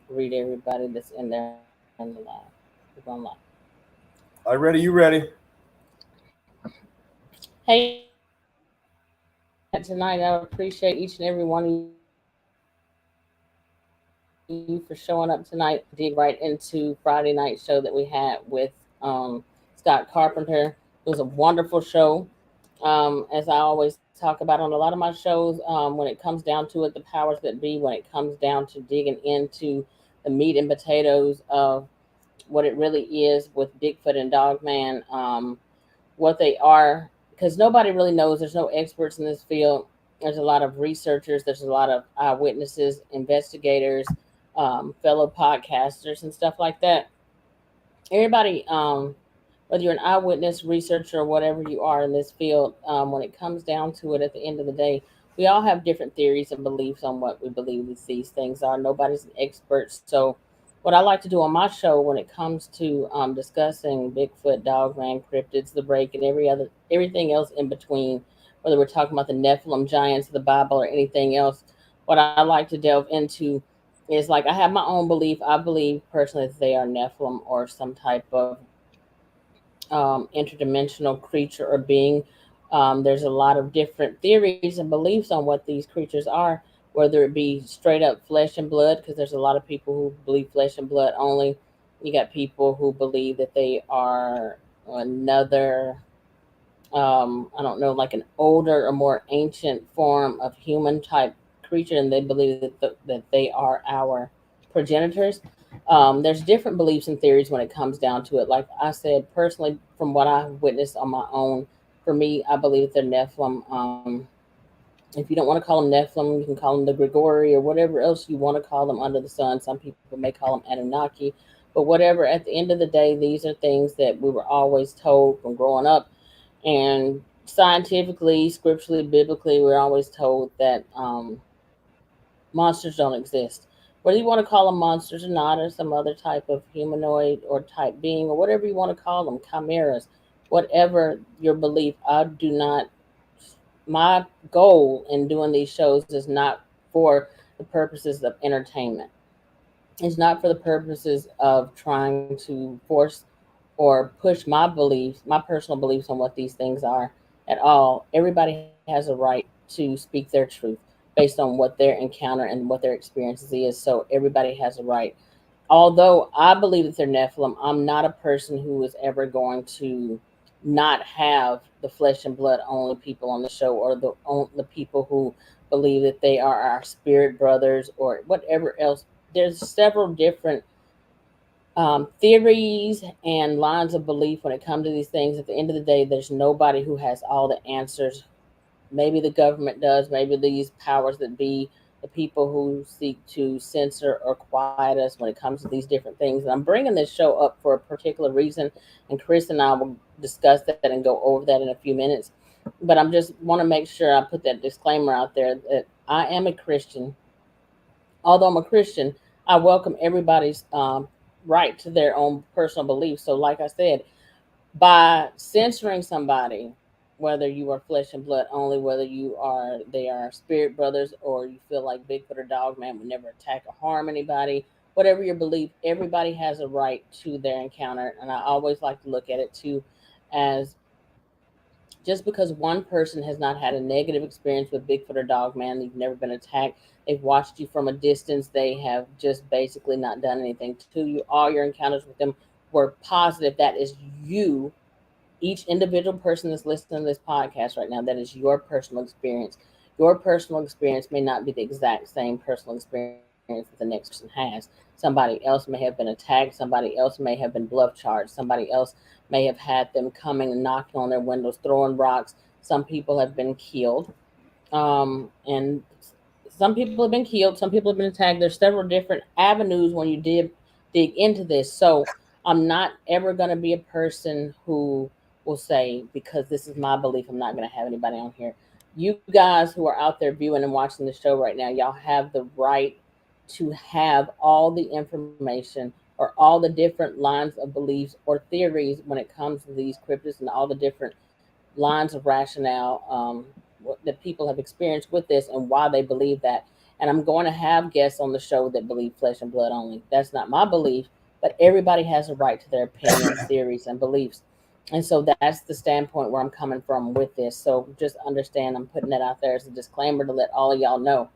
greet everybody that's in there on the line. We're going live. I ready. You ready? Hey, tonight I appreciate each and every one of you for showing up tonight. Dig right into Friday night show that we had with Scott Carpenter. It was a wonderful show. As I always talk about on a lot of my shows, when it comes down to it, the powers that be, when it comes down to digging into the meat and potatoes of what it really is with Bigfoot and Dogman, what they are, because nobody really knows. There's no experts in this field. There's a lot of researchers. There's a lot of eyewitnesses, investigators, fellow podcasters, and stuff like that. Everybody, whether you're an eyewitness, researcher, or whatever you are in this field, when it comes down to it, at the end of the day, we all have different theories and beliefs on what we believe these things are. Nobody's an expert. So, what I like to do on my show when it comes to discussing Bigfoot, Dogman, cryptids, the break, and everything else in between, whether we're talking about the Nephilim giants of the Bible or anything else, what I like to delve into is like I have my own belief. I believe personally that they are Nephilim or some type of interdimensional creature or being. There's a lot of different theories and beliefs on what these creatures are, whether it be straight up flesh and blood, because there's a lot of people who believe flesh and blood only. You got people who believe that they are another, I don't know, like an older or more ancient form of human type creature, and they believe that they are our progenitors. There's different beliefs and theories when it comes down to it. Like I said, personally, from what I've witnessed on my own, for me, I believe that they're Nephilim. If you don't want to call them Nephilim, you can call them the Grigori or whatever else you want to call them under the sun. Some people may call them Anunnaki, but whatever. At the end of the day, these are things that we were always told from growing up, and scientifically, scripturally, biblically, we're always told that monsters don't exist. Whether you want to call them monsters or not, or some other type of humanoid or type being, or whatever you want to call them, chimeras, whatever your belief, I do not. My goal in doing these shows is not for the purposes of entertainment. It's not for the purposes of trying to force or push my beliefs, my personal beliefs on what these things are at all. Everybody has a right to speak their truth based on what their encounter and what their experiences is. So everybody has a right. Although I believe that they're Nephilim, I'm not a person who is ever going to not have the flesh and blood only people on the show, or the people who believe that they are our spirit brothers or whatever else. There's several different theories and lines of belief when it comes to these things. At the end of the day, there's nobody who has all the answers. Maybe the government does, maybe these powers that be, the people who seek to censor or quiet us when it comes to these different things. And I'm bringing this show up for a particular reason, and Chris and I will discuss that and go over that in a few minutes. But I'm just want to make sure I put that disclaimer out there that I am a Christian. Although I'm a Christian, I welcome everybody's right to their own personal beliefs. So, like I said, by censoring somebody, whether you are flesh and blood only, whether they are spirit brothers, or you feel like Bigfoot or Dogman would never attack or harm anybody, whatever your belief, everybody has a right to their encounter. And I always like to look at it too as just because one person has not had a negative experience with Bigfoot or Dogman, you've never been attacked, they've watched you from a distance, they have just basically not done anything to you. All your encounters with them were positive. That is you, each individual person that's listening to this podcast right now, that is your personal experience. Your personal experience may not be the exact same personal experience that the next person has. Somebody else may have been attacked. Somebody else may have been bluff charged. Somebody else may have had them coming and knocking on their windows, throwing rocks. Some people have been killed. And some people have been killed. Some people have been attacked. There's several different avenues when you dig into this. So I'm not ever going to be a person who will say, because this is my belief, I'm not going to have anybody on here. You guys who are out there viewing and watching the show right now, y'all have the right to have all the information or all the different lines of beliefs or theories when it comes to these cryptids, and all the different lines of rationale that people have experienced with this and why they believe that. And I'm going to have guests on the show that believe flesh and blood only. That's not my belief, but everybody has a right to their opinions, theories, and beliefs. And so that's the standpoint where I'm coming from with this. So just understand, I'm putting that out there as a disclaimer to let all of y'all know.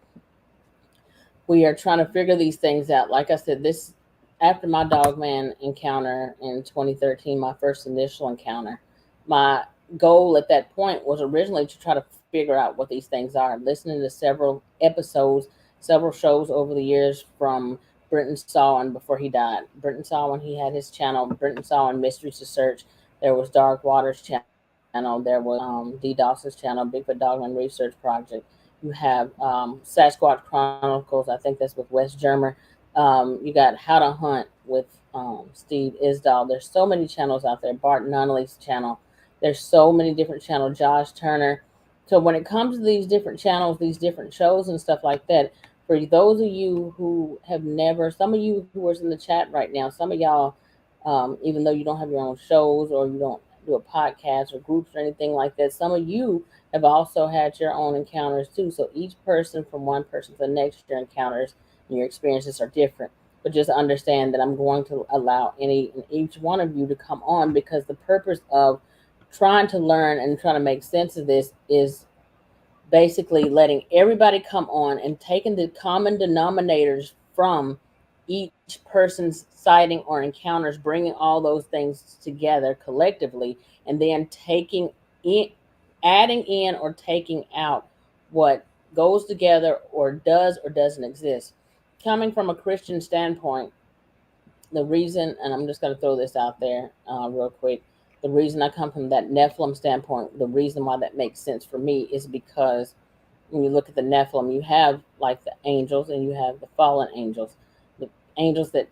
We are trying to figure these things out. Like I said, this after my dogman encounter in 2013, my first initial encounter, my goal at that point was originally to try to figure out what these things are. Listening to several episodes, several shows over the years from Brenton Sawin before he died. Brenton Sawin, he had his channel, Brenton Sawin Mysteries to Search. There was Dark Waters channel. There was D. Dawson's channel, Bigfoot Dogman Research Project. You have Sasquatch Chronicles. I think that's with Wes Germer. You got How to Hunt with Steve Isdall. There's so many channels out there. Bart Nunnally's channel. There's so many different channels. Josh Turner. So when it comes to these different channels, these different shows and stuff like that, for those of you who have never, some of you who are in the chat right now, some of y'all, even though you don't have your own shows or you don't do a podcast or groups or anything like that, some of you have also had your own encounters too. So each person, from one person to the next, your encounters and your experiences are different. But just understand that I'm going to allow any and each one of you to come on, because the purpose of trying to learn and trying to make sense of this is basically letting everybody come on and taking the common denominators from each person's sighting or encounters, bringing all those things together collectively, and then taking in, adding in or taking out what goes together or doesn't exist. Coming from a Christian standpoint, the reason, and I'm just going to throw this out there real quick, the reason I come from that Nephilim standpoint, the reason why that makes sense for me is because when you look at the Nephilim, you have like the angels and you have the fallen angels. The angels that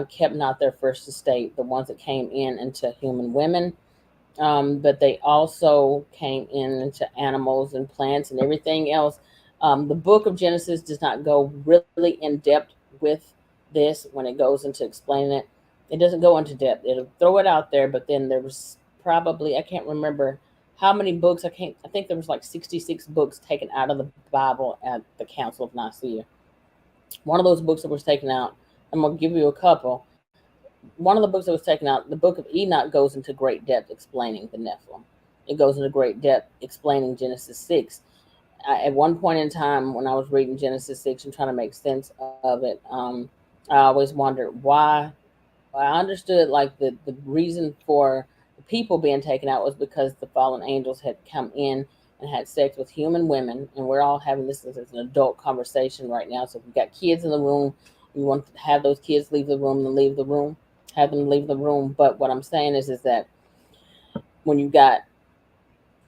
kept not their first estate, the ones that came in into human women, but they also came in into animals and plants and everything else. The book of Genesis does not go really in depth with this when it goes into explaining it. It doesn't go into depth. It'll throw it out there, but then there was probably, I can't remember how many books. I think there was like 66 books taken out of the Bible at the Council of Nicaea. One of those books that was taken out, I'm going to give you a couple. One of the books that was taken out, the book of Enoch, goes into great depth explaining the Nephilim. It goes into great depth explaining Genesis 6. At one point in time, when I was reading Genesis 6 and trying to make sense of it, I always wondered why. I understood like the reason for the people being taken out was because the fallen angels had come in and had sex with human women, and we're all having this as an adult conversation right now. So if we've got kids in the room, we want to have those kids leave the room and leave the room, have them leave the room. But what I'm saying is that when you got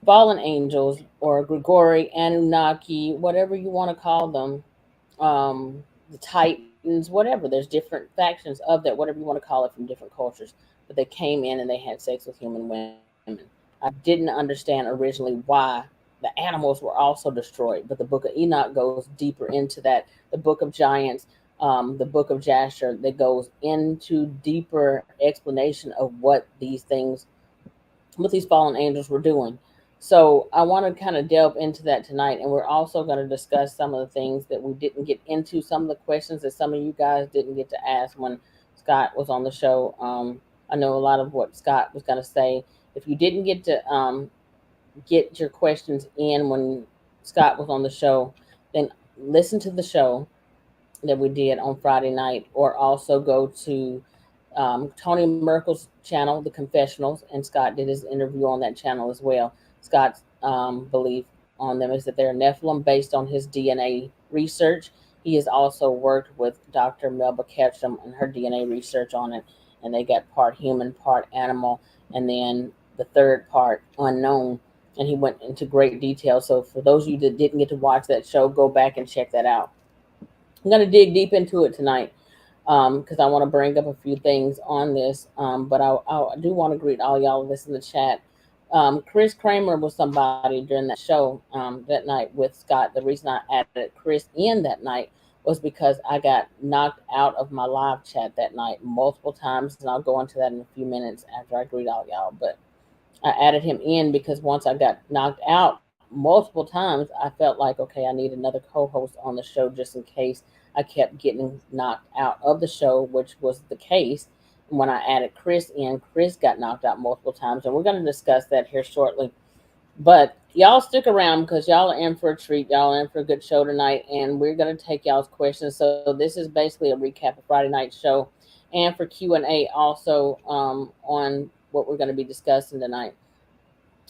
fallen angels or Grigori, Anunnaki, whatever you want to call them, the Titans, whatever. There's different factions of that, whatever you want to call it, from different cultures. But they came in and they had sex with human women. I didn't understand originally why the animals were also destroyed, but the book of Enoch goes deeper into that. The book of Giants, the book of Jasher, that goes into deeper explanation of what these fallen angels were doing. So I want to kind of delve into that tonight, and we're also going to discuss some of the things that we didn't get into, some of the questions that some of you guys didn't get to ask when Scott was on the show. I know a lot of what Scott was going to say. If you didn't get to get your questions in when Scott was on the show, then listen to the show that we did on Friday night, or also go to Tony Merkel's channel, The Confessionals, and Scott did his interview on that channel as well. Scott's belief on them is that they're Nephilim based on his DNA research. He has also worked with Dr. Melba Ketchum and her DNA research on it, and they got part human, part animal, and then the third part unknown. And he went into great detail. So for those of you that didn't get to watch that show, go back and check that out. I'm going to dig deep into it tonight because I want to bring up a few things on this. But I do want to greet all y'all that's in the chat. Chris Kramer was somebody during that show that night with Scott. The reason I added Chris in that night was because I got knocked out of my live chat that night multiple times, and I'll go into that in a few minutes after I greet all y'all. But I added him in because once I got knocked out, multiple times I felt like, okay, I need another co-host on the show just in case I kept getting knocked out of the show, which was the case. When I added Chris in, Chris got knocked out multiple times, and we're going to discuss that here shortly. But y'all stick around because y'all are in for a treat. Y'all are in for a good show tonight, and we're going to take y'all's questions. So this is basically a recap of Friday night show, and for Q&A also on what we're going to be discussing tonight.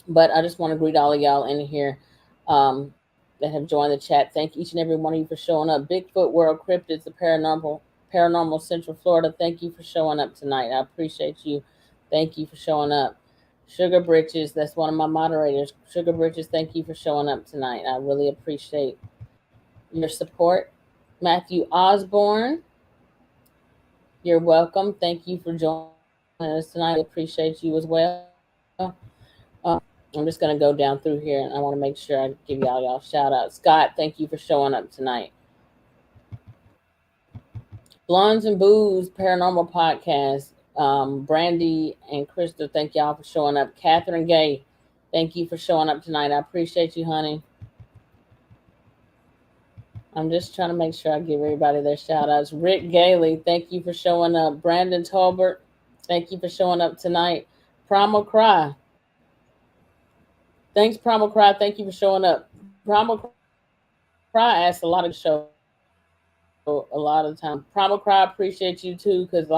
But I just want to greet all of y'all in here that have joined the chat. Thank each and every one of you for showing up. Bigfoot World Cryptids, the Paranormal Central Florida. Thank you for showing up tonight. I appreciate you. Thank you for showing up. Sugar Britches, that's one of my moderators. Sugar Britches, thank you for showing up tonight. I really appreciate your support. Matthew Osborne, you're welcome. Thank you for joining us tonight. I appreciate you as well. I'm just going to go down through here, and I want to make sure I give y'all shout out. Scott, thank you for showing up tonight. Blondes and Booze Paranormal Podcast. Brandy and Krista, thank y'all for showing up. Catherine Gay, thank you for showing up tonight. I appreciate you, honey. I'm just trying to make sure I give everybody their shout outs. Rick Gailey, thank you for showing up. Brandon Tolbert, thank you for showing up tonight. Primal Cry. Thanks, Primal Cry. Thank you for showing up. Primal Cry asks a lot of show a lot of time. Primal Cry, appreciate you too, because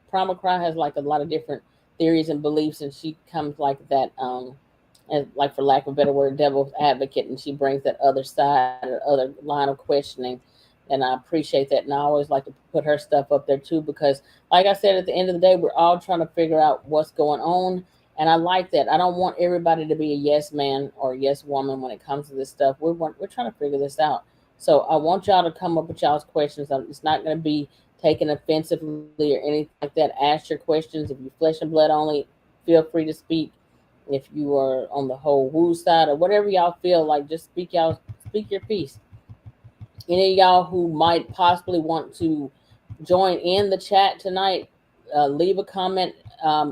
Primal Cry has like a lot of different theories and beliefs, and she comes like that, as like for lack of a better word, devil's advocate, and she brings that other side or other line of questioning. And I appreciate that, and I always like to put her stuff up there too, because like I said, at the end of the day, we're all trying to figure out what's going on. And I like that. I don't want everybody to be a yes man or yes woman when it comes to this stuff. We're trying to figure this out. So I want y'all to come up with y'all's questions. It's not going to be taken offensively or anything like that. Ask your questions. If you're flesh and blood only, feel free to speak. If you are on the whole woo side or whatever y'all feel like, just speak your piece. Any of y'all who might possibly want to join in the chat tonight, leave a comment.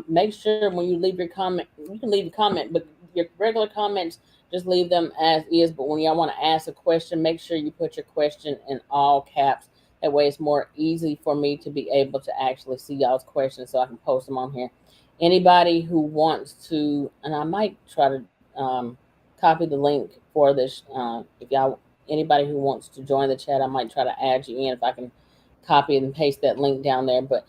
Make sure when you leave your comment, you can leave a comment, but your regular comments, just leave them as is. But when y'all want to ask a question, make sure you put your question in all caps. That way it's more easy for me to be able to actually see y'all's questions so I can post them on here. Anybody who wants to, and I might try to copy the link for this. If y'all, anybody who wants to join the chat, I might try to add you in if I can copy and paste that link down there. But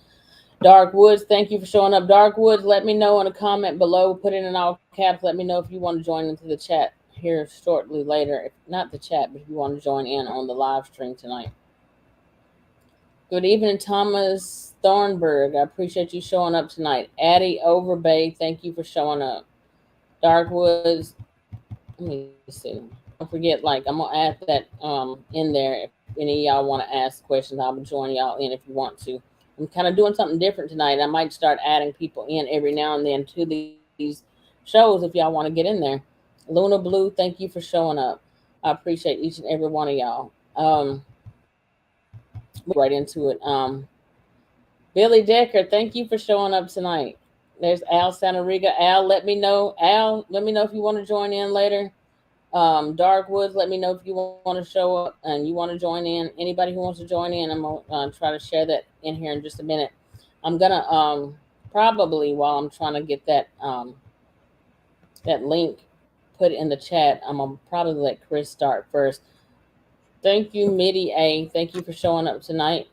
Dark Woods, thank you for showing up. Dark Woods, let me know in a comment below. Put it in all caps. Let me know if you want to join into the chat here shortly later. If not the chat, but if you want to join in on the live stream tonight. Good evening, Thomas Thornburg. I appreciate you showing up tonight. Addie Overbay, thank you for showing up. Dark Woods, let me see. Don't forget, like, I'm gonna add that in there. If any of y'all want to ask questions, I'll join y'all in if you want to. I'm kind of doing something different tonight. I might start adding people in every now and then to these shows if y'all want to get in there. Luna Blue, thank you for showing up. I appreciate each and every one of y'all. We'll get right into it. Billy Decker, thank you for showing up tonight. There's Al Sanariga. Al, let me know. Al, let me know if you want to join in later. Dark Woods, let me know if you want to show up and you want to join in. Anybody who wants to join in, I'm gonna try to share that in here in just a minute. I'm gonna probably, while I'm trying to get that that link put in the chat, I'm gonna probably let Chris start first. Thank you, Midi A. Thank you for showing up tonight.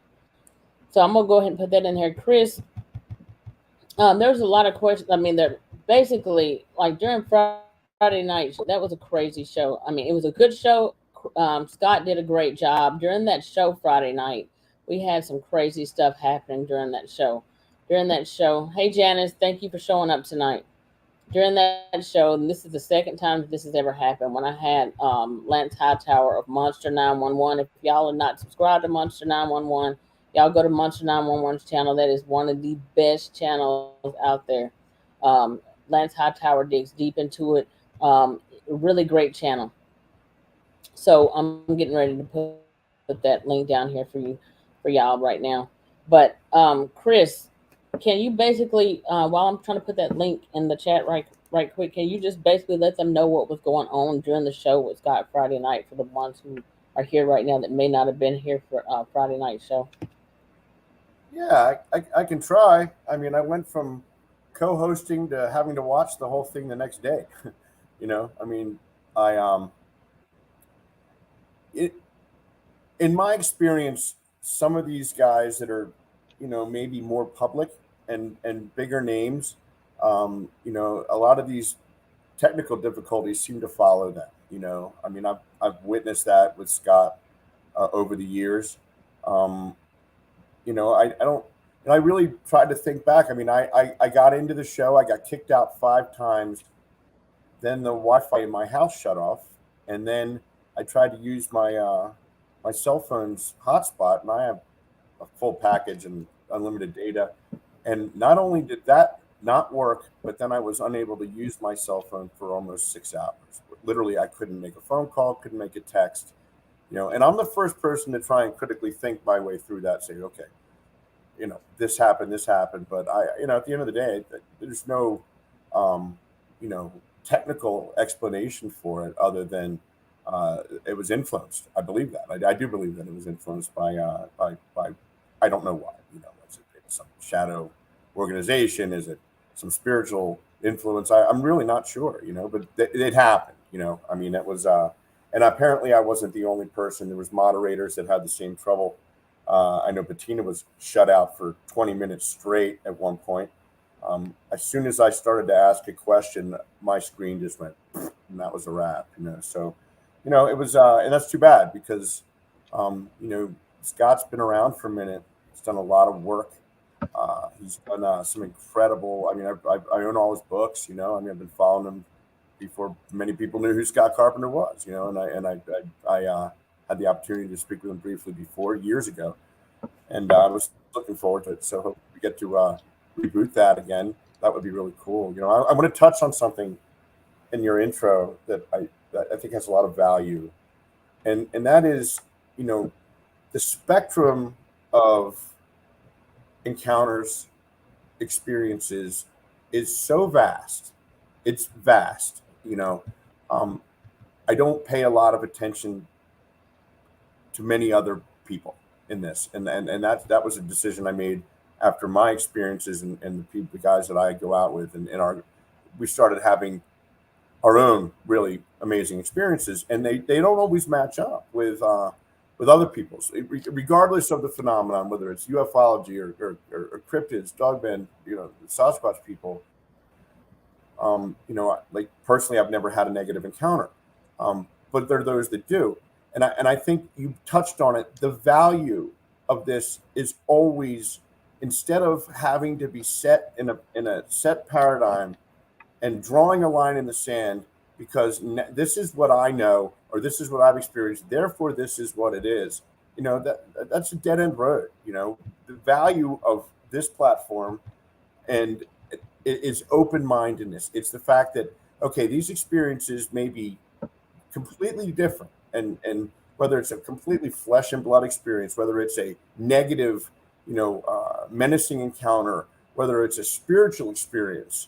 So I'm gonna go ahead and put that in here. Chris, there's a lot of questions. I mean, they're basically like during Friday night, that was a crazy show. I mean, it was a good show. Scott did a great job during that show Friday night. We had some crazy stuff happening during that show. Hey Janice, thank you for showing up tonight. During that show, and this is the second time this has ever happened, when I had Lance Hightower of Monster 911. If y'all are not subscribed to Monster 911, y'all go to Monster 911's channel. That is one of the best channels out there. Lance Hightower digs deep into it. Really great channel. So I'm getting ready to put that link down here for y'all right now. But Chris, can you basically, while I'm trying to put that link in the chat right Right quick, can you just basically let them know what was going on during the show with Scott Friday night for the ones who are here right now that may not have been here for Friday night show? Yeah, I can try. I mean, I went from co-hosting to having to watch the whole thing the next day. I mean, I it in my experience, some of these guys that are, maybe more public and bigger names, a lot of these technical difficulties seem to follow them. I mean, I've witnessed that with Scott over the years. Um, I don't. And I really tried to think back. I mean, I got into the show. I got kicked out 5 times. Then the Wi-Fi in my house shut off, and then I tried to use my cell phone's hotspot, and I have a full package and unlimited data. And not only did that not work, but then I was unable to use my cell phone for almost 6 hours. Literally, I couldn't make a phone call, couldn't make a text. And I'm the first person to try and critically think my way through that. Say, okay, this happened, but at the end of the day, there's no, um, you know, technical explanation for it other than it was influenced. I believe that. I do believe that it was influenced by I don't know why. Is it some shadow organization? Is it some spiritual influence? I'm really not sure. But it happened. I mean, it was, and apparently I wasn't the only person. There was moderators that had the same trouble. I know Bettina was shut out for 20 minutes straight at one point. As soon as I started to ask a question, my screen just went, and that was a wrap. So, it was, and that's too bad because, Scott's been around for a minute. He's done a lot of work. He's done some incredible. I mean, I own all his books. I mean, I've been following him before many people knew who Scott Carpenter was. And I had the opportunity to speak with him briefly before years ago, and I was looking forward to it. So hope we get to reboot that again. That would be really cool. I want to touch on something in your intro that I think has a lot of value, and that is, the spectrum of encounters, experiences is so vast. It's vast. Um, I don't pay a lot of attention to many other people in this, and that was a decision I made after my experiences and the guys that I go out with, and we started having our own really amazing experiences, and they don't always match up with other people's, regardless of the phenomenon, whether it's ufology or cryptids, dogman, Sasquatch people. Like personally, I've never had a negative encounter, but there are those that do, and I think you touched on it. The value of this is always, instead of having to be set in a set paradigm and drawing a line in the sand because this is what I know or this is what I've experienced, therefore this is what it is. That's a dead end road. The value of this platform and it is open mindedness. It's the fact that okay, these experiences may be completely different, and whether it's a completely flesh and blood experience, whether it's a negative, menacing encounter, whether it's a spiritual experience,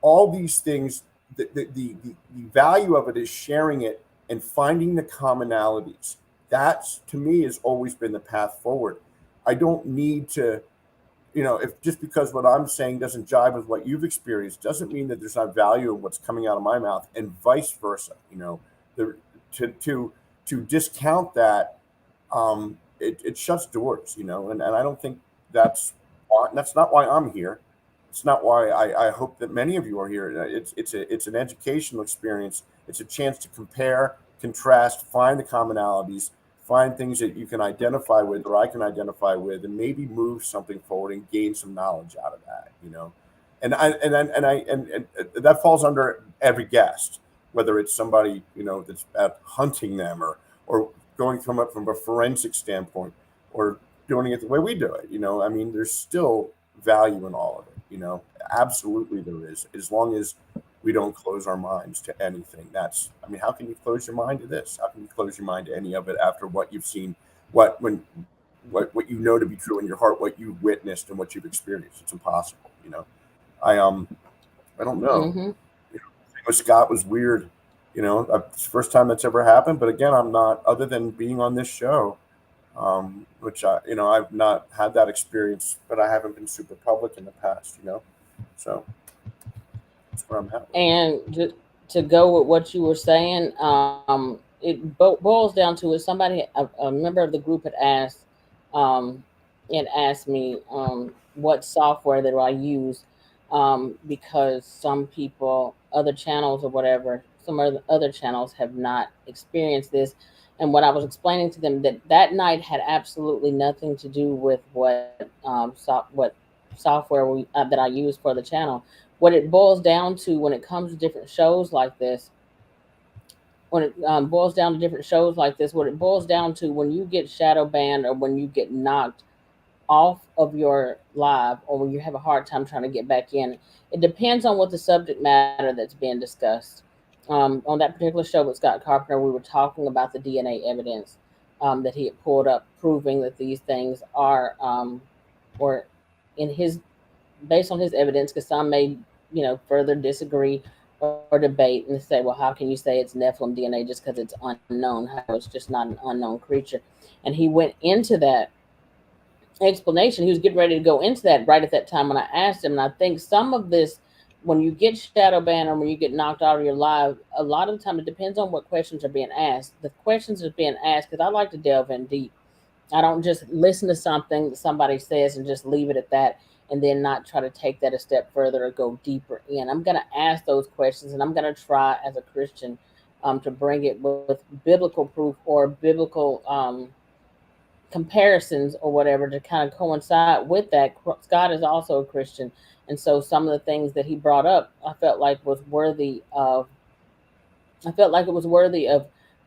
all these things, the value of it is sharing it and finding the commonalities. That's, to me, has always been the path forward. I don't need to, if just because what I'm saying doesn't jive with what you've experienced doesn't mean that there's not value in what's coming out of my mouth, and vice versa. The, to discount that, it shuts doors. And I don't think that's not why I'm here. It's not why I hope that many of you are here. It's an educational experience. It's a chance to compare, contrast, find the commonalities, find things that you can identify with or I can identify with, and maybe move something forward and gain some knowledge out of that. And that falls under every guest, whether it's somebody that's out hunting them or going from a forensic standpoint or doing it the way we do it. I mean, there's still value in all of it. Absolutely there is, as long as we don't close our minds to anything. I mean, how can you close your mind to this? How can you close your mind to any of it after what you've seen, what you know to be true in your heart, what you've witnessed and what you've experienced? It's impossible. I I don't know. Mm-hmm. with Scott was weird. It's the first time that's ever happened. But again, I'm not, other than being on this show, which I've not had that experience, but I haven't been super public in the past. So that's where I'm at. And to go with what you were saying, it boils down to is somebody, a member of the group had asked, um, and asked me what software that I use, because some people, other channels or whatever, some other channels have not experienced this. And what I was explaining to them, that night had absolutely nothing to do with what software that I use for the channel. What it boils down to when it comes to different shows like this, when it boils down to different shows like this, what it boils down to, when you get shadow banned or when you get knocked off of your live, or when you have a hard time trying to get back in, it depends on what the subject matter that's being discussed. On that particular show with Scott Carpenter, we were talking about the DNA evidence that he had pulled up, proving that these things are, or in his, based on his evidence, because some may, further disagree or debate and say, well, how can you say it's Nephilim DNA just because it's unknown? How it's just not an unknown creature? And he went into that explanation. He was getting ready to go into that right at that time when I asked him. And I think some of this, when you get shadow banned or when you get knocked out of your live, a lot of the time it depends on what questions are being asked. The questions that are being asked, because I like to delve in deep. I don't just listen to something that somebody says and just leave it at that and then not try to take that a step further or go deeper in. I'm going to ask those questions, and I'm going to try as a Christian to bring it with biblical proof or biblical comparisons or whatever to kind of coincide with that. Scott is also a Christian. And so some of the things that he brought up, I felt like it was worthy of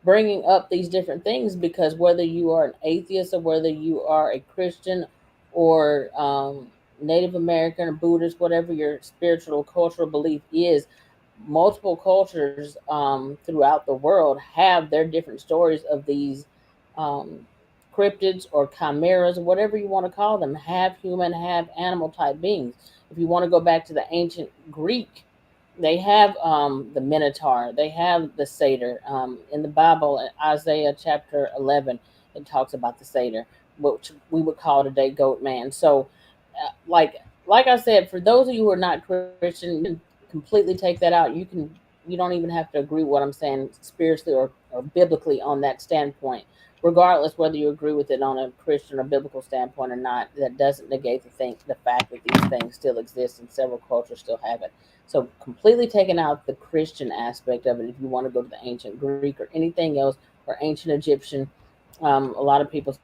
bringing up these different things, because whether you are an atheist or whether you are a Christian or Native American or Buddhist, whatever your spiritual cultural belief is, multiple cultures throughout the world have their different stories of these um, cryptids or chimeras, whatever you want to call them, have human, have animal type beings. If you want to go back to the ancient Greek, they have the Minotaur, they have the Satyr. In the Bible, in Isaiah chapter 11, it talks about the Satyr, which we would call today goat man. So, like I said, for those of you who are not Christian, you can completely take that out. You don't even have to agree with what I'm saying spiritually or biblically on that standpoint. Regardless whether you agree with it on a Christian or biblical standpoint or not, that doesn't negate the fact that these things still exist and several cultures still have it. So completely taking out the Christian aspect of it, if you want to go to the ancient Greek or anything else, or ancient Egyptian, a lot of people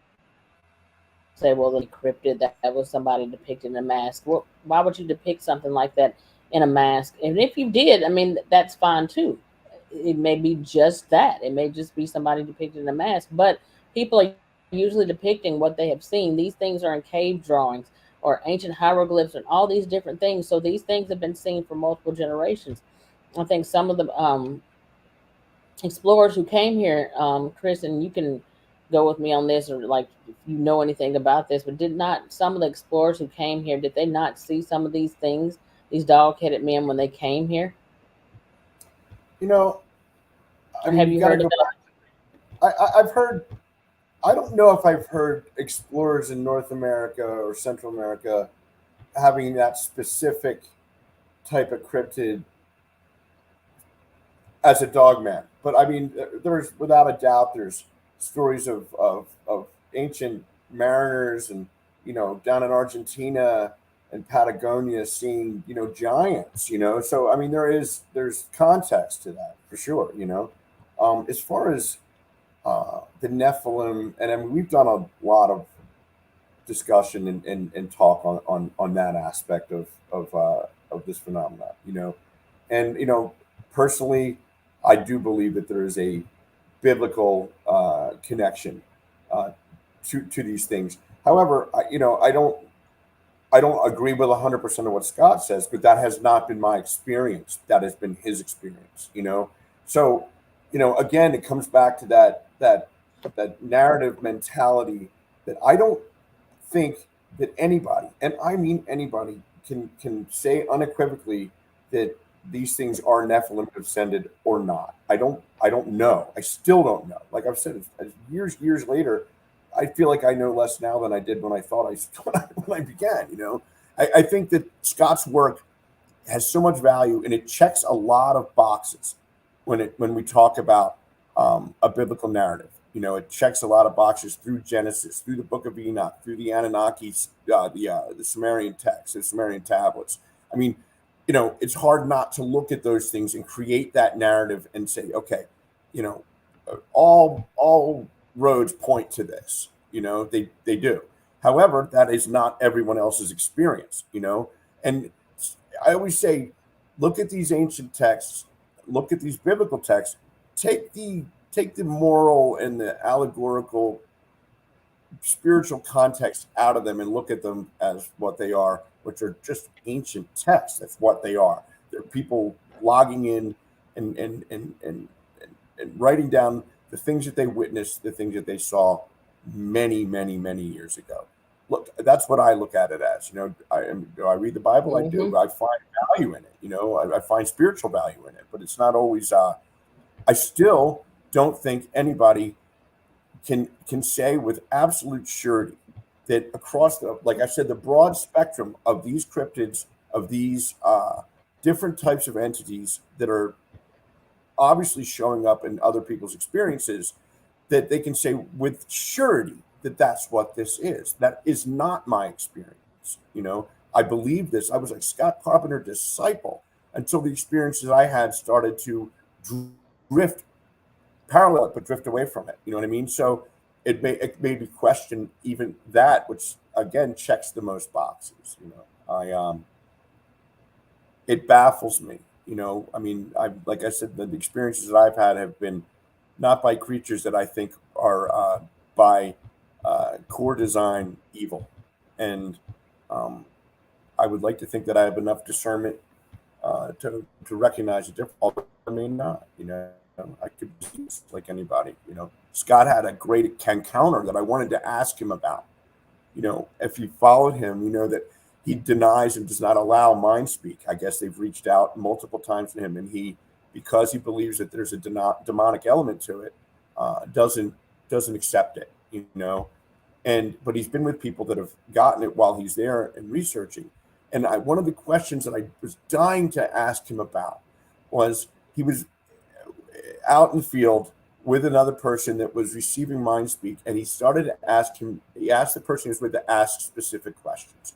say, well, the cryptid, that was somebody depicted in a mask. Well, why would you depict something like that in a mask? And if you did, I mean, that's fine too. It may be just that. It may just be somebody depicted in a mask, but people are usually depicting what they have seen. These things are in cave drawings or ancient hieroglyphs and all these different things. So these things have been seen for multiple generations. I think some of the explorers who came here, Chris, and you can go with me on this, or like if you know anything about this, but did not some of the explorers who came here, did they not see some of these things, these dog-headed men when they came here? You know, I Or mean, have you you got to heard go of that? back. I've heard. I don't know if I've heard explorers in North America or Central America having that specific type of cryptid as a dogman. But I mean, there's without a doubt there's stories of ancient mariners and down in Argentina and Patagonia seeing giants. So I mean there's context to that for sure. As far as the Nephilim, and I mean we've done a lot of discussion and talk on that aspect of this phenomena. And personally, I do believe that there is a biblical connection uh, to these things. However, I don't agree with 100% of what Scott says, but that has not been my experience. That has been his experience. So again, it comes back to that narrative mentality that I don't think that anybody, and I mean anybody, can say unequivocally that these things are Nephilim descended or not. I don't know. I still don't know. Like I've said, years later, I feel like I know less now than I did when I thought when I began. I think that Scott's work has so much value, and it checks a lot of boxes when we talk about a biblical narrative. It checks a lot of boxes through Genesis, through the Book of Enoch, through the Anunnaki, the Sumerian text, the Sumerian tablets. I mean, it's hard not to look at those things and create that narrative and say, okay, all roads point to this. They do. However, that is not everyone else's experience. And I always say, look at these ancient texts, look at these biblical texts, take the moral and the allegorical spiritual context out of them and look at them as what they are, which are just ancient texts. That's what they are. They're people logging in and writing down the things that they witnessed, the things that they saw many, many, many years ago. Look, that's what I look at it as. Do I read the Bible? I do. I find value in it. I find spiritual value in it, but it's not always. I still don't think anybody can say with absolute surety that across like I said, the broad spectrum of these cryptids, of these different types of entities that are obviously showing up in other people's experiences, that they can say with surety that that's what this is. That is not my experience. I believe this. I was like Scott Carpenter disciple until the experiences I had started to drift parallel but drift away from it. You know what I mean? So it made me question even that, which again checks the most boxes. It baffles me. I mean, like I said, the experiences that I've had have been not by creatures that I think are by core design evil, and I would like to think that I have enough discernment to recognize the difference. Although I may not. I could be like anybody. Scott had a great encounter that I wanted to ask him about. If you followed him, that he denies and does not allow mind speak. I guess they've reached out multiple times to him, and because he believes that there's a demonic element to it, doesn't accept it. But he's been with people that have gotten it while he's there and researching. And one of the questions that I was dying to ask him about was, he was out in the field with another person that was receiving mind speak, and he started to ask him. He asked the person he was with to ask specific questions.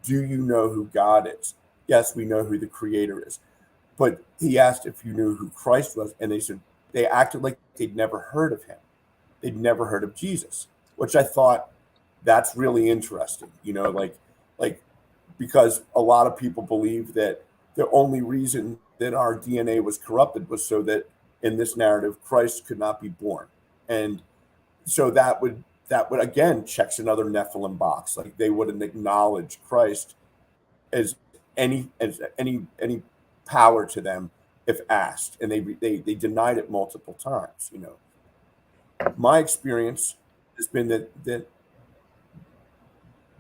Do you know who God is? Yes, we know who the Creator is. But he asked if you knew who Christ was, and they said they acted like they'd never heard of him. They'd never heard of Jesus, which I thought, that's really interesting. Because a lot of people believe that the only reason that our DNA was corrupted was so that in this narrative Christ could not be born, and so that would again checks another Nephilim box. Like they wouldn't acknowledge Christ as any power to them if asked, and they denied it multiple times. My experience has been that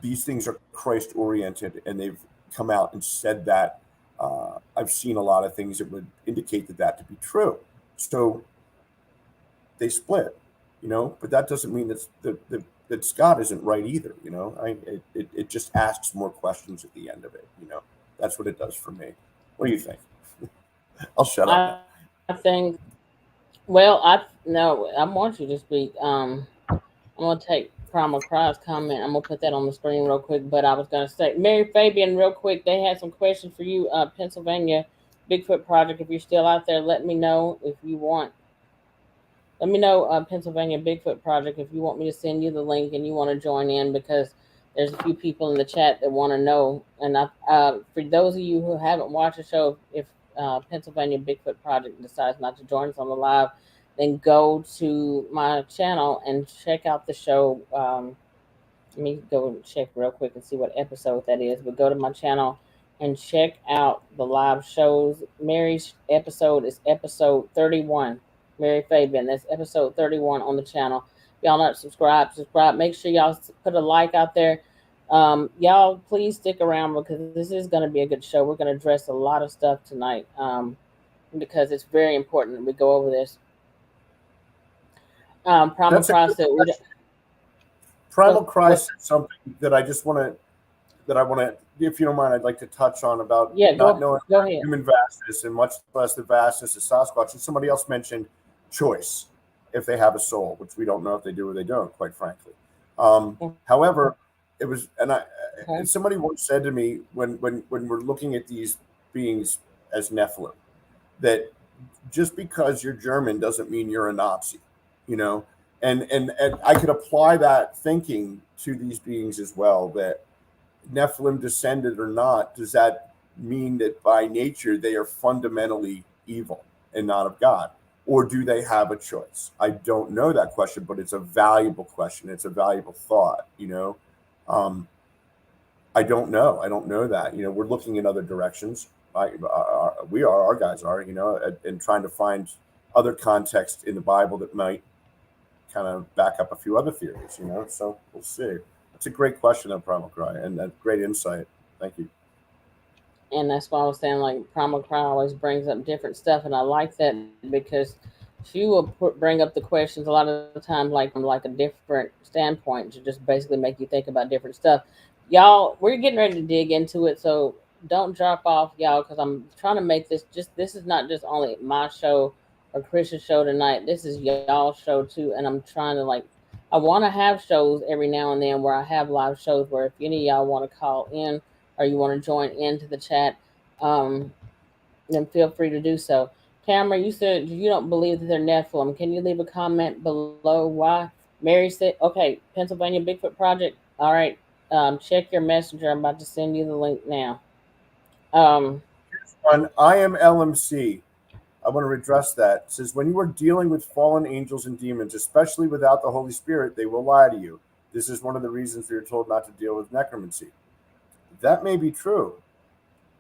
these things are Christ oriented, and they've come out and said that. I've seen a lot of things that would indicate that to be true. So they split, but that doesn't mean that Scott isn't right either. It just asks more questions at the end of it. That's what it does for me. What do you think? I'll shut up. I think. Well, I want you to speak. I'm gonna take Kramer Cry's comment. I'm gonna put that on the screen real quick. But I was gonna say, Mary Fabian, real quick. They had some questions for you. Pennsylvania Bigfoot Project. If you're still out there, let me know if you want. Let me know, Pennsylvania Bigfoot Project, if you want me to send you the link and you want to join in, because there's a few people in the chat that want to know. And for those of you who haven't watched the show, if Pennsylvania Bigfoot Project decides not to join us on the live, then go to my channel and check out the show. Let me go check real quick and see what episode that is. But go to my channel and check out the live shows. Mary's episode is episode 31. Mary Fabian, that's episode 31 on the channel. If y'all not subscribed. Make sure y'all put a like out there. Y'all, please stick around because this is going to be a good show. We're going to address a lot of stuff tonight because it's very important that we go over this. Primal That's a Cross good said, question. Primal Cry what, said something that I want to, if you don't mind, I'd like to touch on about yeah, not knowing go ahead. human vastness and much less the vastness of Sasquatch. And somebody else mentioned choice if they have a soul, which we don't know if they do or they don't, quite frankly. However, it was, Okay. and somebody once said to me when we're looking at these beings as Nephilim, that just because you're German doesn't mean you're a Nazi, you know, and I could apply that thinking to these beings as well. That Nephilim descended or not, does that mean that by nature they are fundamentally evil and not of God? Or do they have a choice? I don't know that question, but it's a valuable question. It's a valuable thought, you know. Um, I don't know. I don't know that. You know, we're looking in other directions. Our guys are, you know, and trying to find other context in the Bible that might kind of back up a few other theories, you know. So we'll see. That's a great question on Primal Cry and a great insight. Thank you. And that's why I was saying, like, Primal Cry always brings up different stuff, and I like that because she will bring up the questions a lot of the time, like from like a different standpoint, to just basically make you think about different stuff. Y'all, we're getting ready to dig into it, so don't drop off, y'all, because I'm trying to make this just. This is not just only my show or Chris's show tonight. This is y'all's show too, and I'm trying to like. I want to have shows every now and then where I have live shows where if any of y'all want to call in or you want to join into the chat, um, then feel free to do so. Cameron, you said you don't believe that they're Nephilim. Can you leave a comment below why? Mary said, okay, Pennsylvania Bigfoot Project. All right, check your messenger. I'm about to send you the link now. Um, On I am LMC, I want to address that. It says, when you are dealing with fallen angels and demons, especially without the Holy Spirit, they will lie to you. This is one of the reasons we are told not to deal with necromancy. That may be true.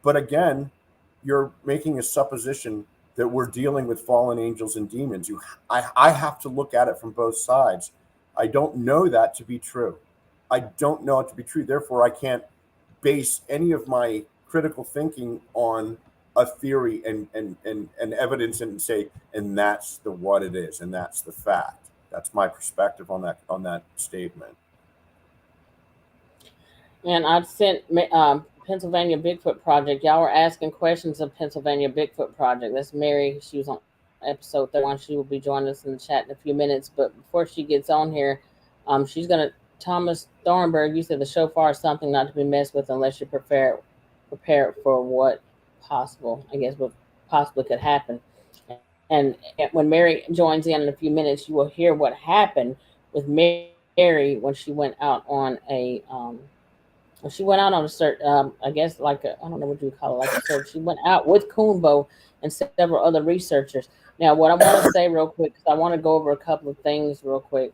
But again, you're making a supposition that we're dealing with fallen angels and demons. I have to look at it from both sides. I don't know that to be true. I don't know it to be true. Therefore, I can't base any of my critical thinking on a theory and evidence and say, and that's the what it is, and that's the fact. That's my perspective on that statement. and I sent Pennsylvania Bigfoot Project. Y'all were asking questions of Pennsylvania Bigfoot Project. That's Mary. She was on episode 31. She will be joining us in the chat in a few minutes. But before she gets on here, she's gonna. Thomas Thornburg, you said the shofar is something not to be messed with unless you prepare for what possible. I guess what possibly could happen. And when Mary joins in a few minutes, you will hear what happened with Mary when she went out on a search. I guess like I don't know what you would call it, like a search. She went out with Coonbo and several other researchers. Now, what I want to say real quick, because I want to go over a couple of things real quick,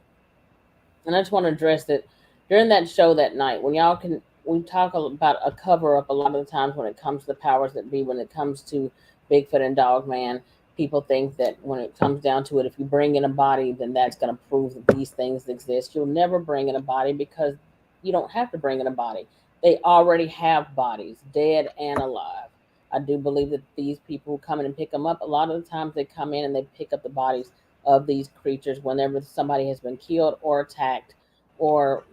and I just want to address that during that show that night when y'all can we talk about a cover up a lot of the times when it comes to the powers that be, when it comes to Bigfoot and Dogman. People think that when it comes down to it, if you bring in a body, then that's going to prove that these things exist. You'll never bring in a body because you don't have to bring in a body. They already have bodies, dead and alive. I do believe that these people who come in and pick them up, a lot of the times they come in and they pick up the bodies of these creatures whenever somebody has been killed or attacked, or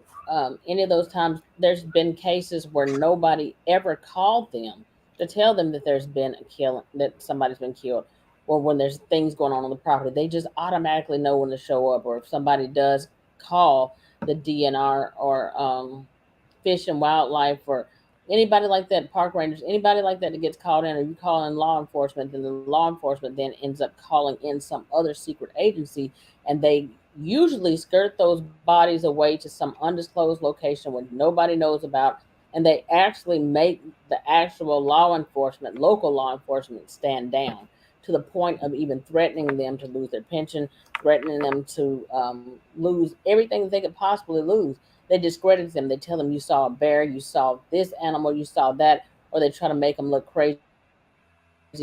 any of those times. There's been cases where nobody ever called them to tell them that there's been a kill, that somebody's been killed, or when there's things going on the property. They just automatically know when to show up, or if somebody does call the DNR or Fish and Wildlife or anybody like that, park rangers, anybody like that gets called in, or you call in law enforcement, then the law enforcement then ends up calling in some other secret agency, and they usually skirt those bodies away to some undisclosed location where nobody knows about, and they actually make the actual law enforcement, local law enforcement, stand down to the point of even threatening them to lose their pension, threatening them to lose everything that they could possibly lose. They discredit them. They tell them you saw a bear, you saw this animal, you saw that, or they try to make them look crazy.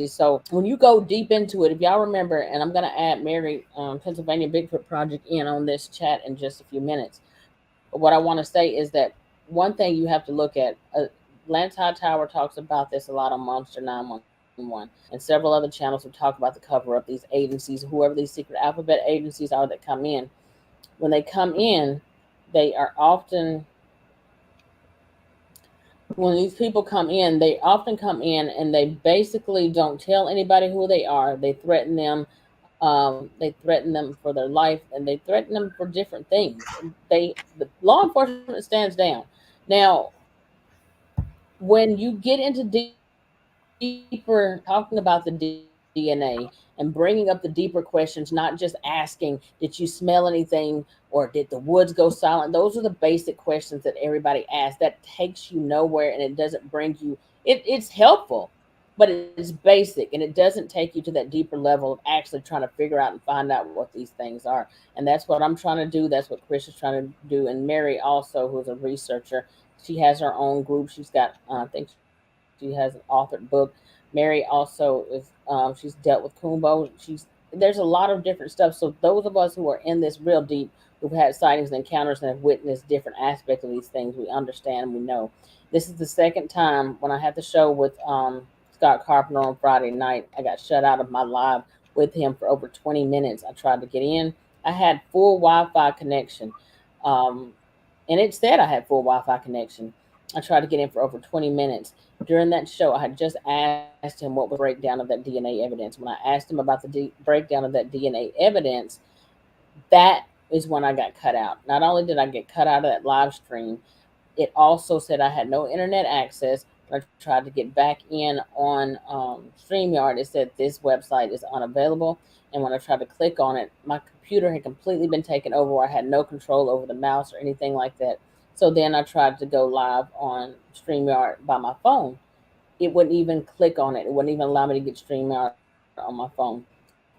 So when you go deep into it, if y'all remember, and I'm going to add Mary, Pennsylvania Bigfoot Project in on this chat in just a few minutes. But what I want to say is that one thing you have to look at. Lance Hightower talks about this a lot on Monster 911, and several other channels have talked about the cover up, these agencies, whoever these secret alphabet agencies are that come in. When they come in, they are often, when these people come in, they often come in and they basically don't tell anybody who they are. They threaten them. They threaten them for their life, and they threaten them for different things. The law enforcement stands down. Now, when you get into deeper talking about the DNA and bringing up the deeper questions, not just asking, did you smell anything or did the woods go silent? Those are the basic questions that everybody asks. That takes you nowhere, and it doesn't bring you, it's helpful, but it's basic, and it doesn't take you to that deeper level of actually trying to figure out and find out what these things are. And that's what I'm trying to do. That's what Chris is trying to do. And Mary also, who's a researcher, she has her own group. She's got, I think she has an authored book. Mary also is, she's dealt with Kumbo. There's a lot of different stuff. So those of us who are in this real deep, who've had sightings and encounters and have witnessed different aspects of these things, we understand and we know. This is the second time when I had the show with Scott Carpenter on Friday night. I got shut out of my live with him for over 20 minutes. I tried to get in. I had full Wi-Fi connection. Um, and it said I had full Wi-Fi connection. I tried to get in for over 20 minutes. During that show, I had just asked him what was the breakdown of that DNA evidence. When I asked him about the breakdown of that DNA evidence, that is when I got cut out. Not only did I get cut out of that live stream, it also said I had no internet access. When I tried to get back in on StreamYard, it said this website is unavailable. And when I tried to click on it, my computer had completely been taken over where I had no control over the mouse or anything like that. So then I tried to go live on StreamYard by my phone. It wouldn't even click on it. It wouldn't even allow me to get StreamYard on my phone.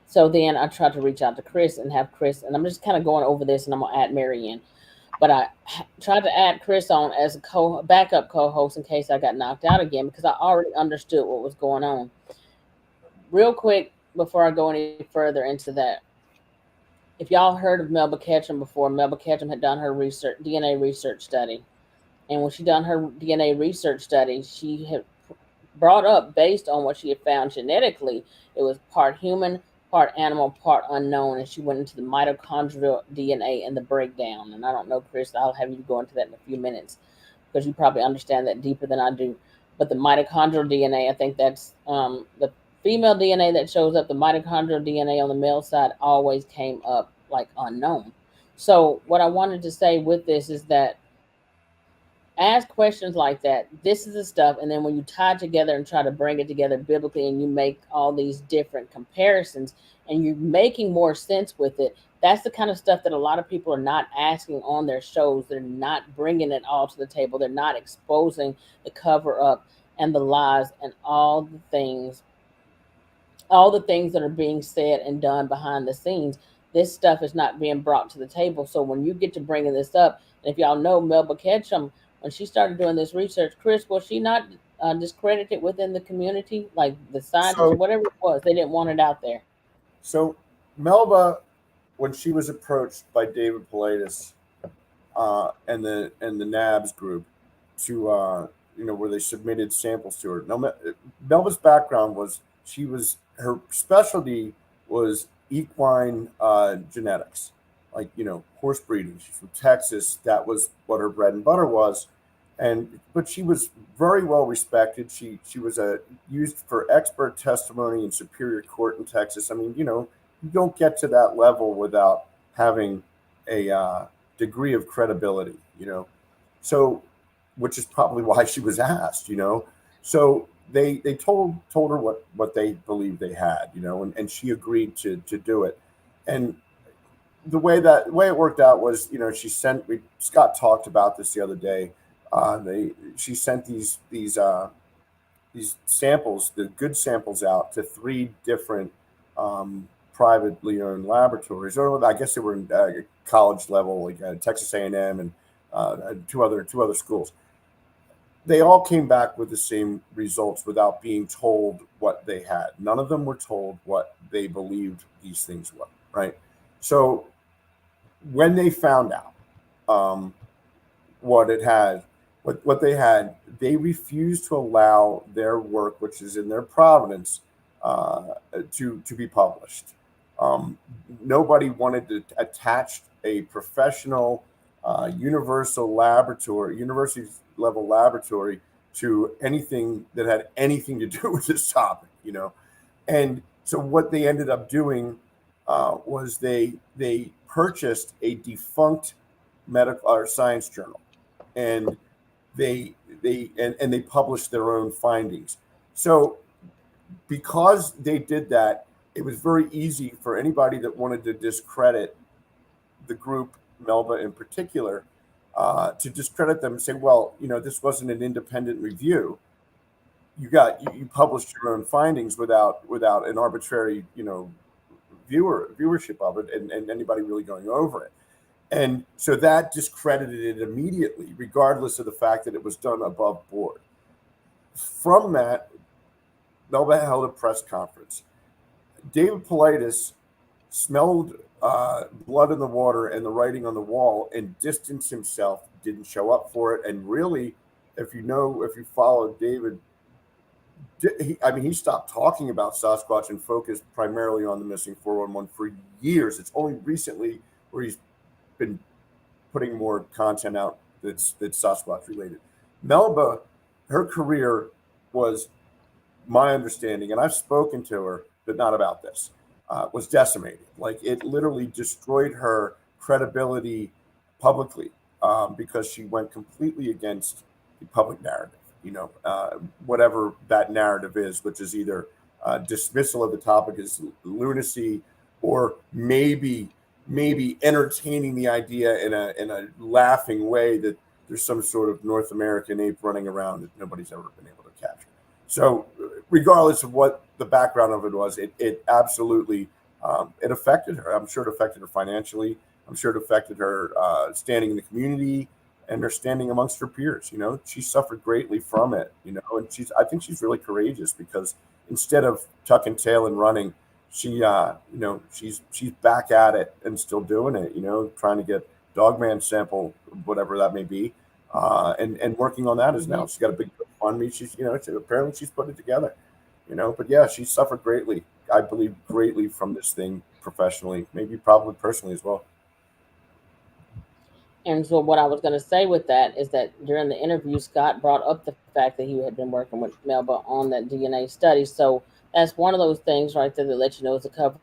So then I tried to reach out to Chris and have Chris, and I'm just kind of going over this, and I'm gonna add Mary in. But I tried to add Chris on as a backup co-host in case I got knocked out again because I already understood what was going on. Real quick before I go any further into that, if y'all heard of Melba Ketchum before, Melba Ketchum had done her research DNA research study, and when she done her DNA research study, she had brought up based on what she had found genetically, it was part human, part animal, part unknown, and she went into the mitochondrial DNA and the breakdown. And I don't know, Chris, I'll have you go into that in a few minutes because you probably understand that deeper than I do. But the mitochondrial DNA, I think that's the female DNA that shows up. The mitochondrial DNA on the male side always came up like unknown. So what I wanted to say with this is that ask questions like that. This is the stuff, and then when you tie together and try to bring it together biblically, and you make all these different comparisons, and you're making more sense with it, that's the kind of stuff that a lot of people are not asking on their shows. They're not bringing it all to the table. They're not exposing the cover up and the lies and all the things that are being said and done behind the scenes. This stuff is not being brought to the table. So when you get to bringing this up, and if y'all know Melba Ketchum, when she started doing this research, Chris, was she not discredited within the community, like the scientists or So, whatever it was? They didn't want it out there. so Melba, when she was approached by David Pilatus and the NABS group to where they submitted samples to her. Now, Melba's background was her specialty was equine genetics, like horse breeding. She's from Texas. That was what her bread and butter was, but she was very well respected. She was used for expert testimony in Superior Court in Texas. I mean, you don't get to that level without having a degree of credibility, So, which is probably why she was asked. So they told her what they believed they had, and she agreed to do it. And the way it worked out was, Scott talked about this the other day. She sent these samples, the good samples, out to three different privately owned laboratories, or I guess they were in college level, like Texas A&M and two other schools. They all came back with the same results without being told what they had. None of them were told what they believed these things were, right? So when they found out what it had, what they had, they refused to allow their work, which is in their providence, to be published. Um, Nobody wanted to attach a professional universal laboratory, university level laboratory, to anything that had anything to do with this topic, And so what they ended up doing was they purchased a defunct medical or science journal, and they published their own findings. So because they did that, it was very easy for anybody that wanted to discredit the group, Melba in particular, to discredit them and say, well, this wasn't an independent review. You published your own findings without an arbitrary, viewership of it, and anybody really going over it. And so that discredited it immediately, regardless of the fact that it was done above board. From that, Melba held a press conference. David Paulides smelled blood in the water and the writing on the wall and distanced himself, didn't show up for it. And really, if you follow David, he stopped talking about Sasquatch and focused primarily on the missing 411 for years. It's only recently where he's been putting more content out that's Sasquatch related. Melba, her career was, my understanding, and I've spoken to her, but not about this, was decimated. Like, it literally destroyed her credibility publicly, because she went completely against the public narrative, whatever that narrative is, which is either dismissal of the topic as lunacy, or maybe entertaining the idea in a laughing way that there's some sort of North American ape running around that nobody's ever been able to capture. So regardless of what the background of it was, it absolutely it affected her. I'm sure it affected her financially. I'm sure it affected her standing in the community and her standing amongst her peers. She suffered greatly from it. And I think she's really courageous, because instead of tucking tail and running, she's back at it and still doing it. Trying to get dogman sample, whatever that may be, and working on that as now. She's got a big GoFundMe. She's apparently she's put it together. But yeah, she suffered greatly. I believe greatly from this thing professionally, maybe probably personally as well. And so, what I was going to say with that is that during the interview, Scott brought up the fact that he had been working with Melba on that DNA study. So that's one of those things right there that let you know it's a cover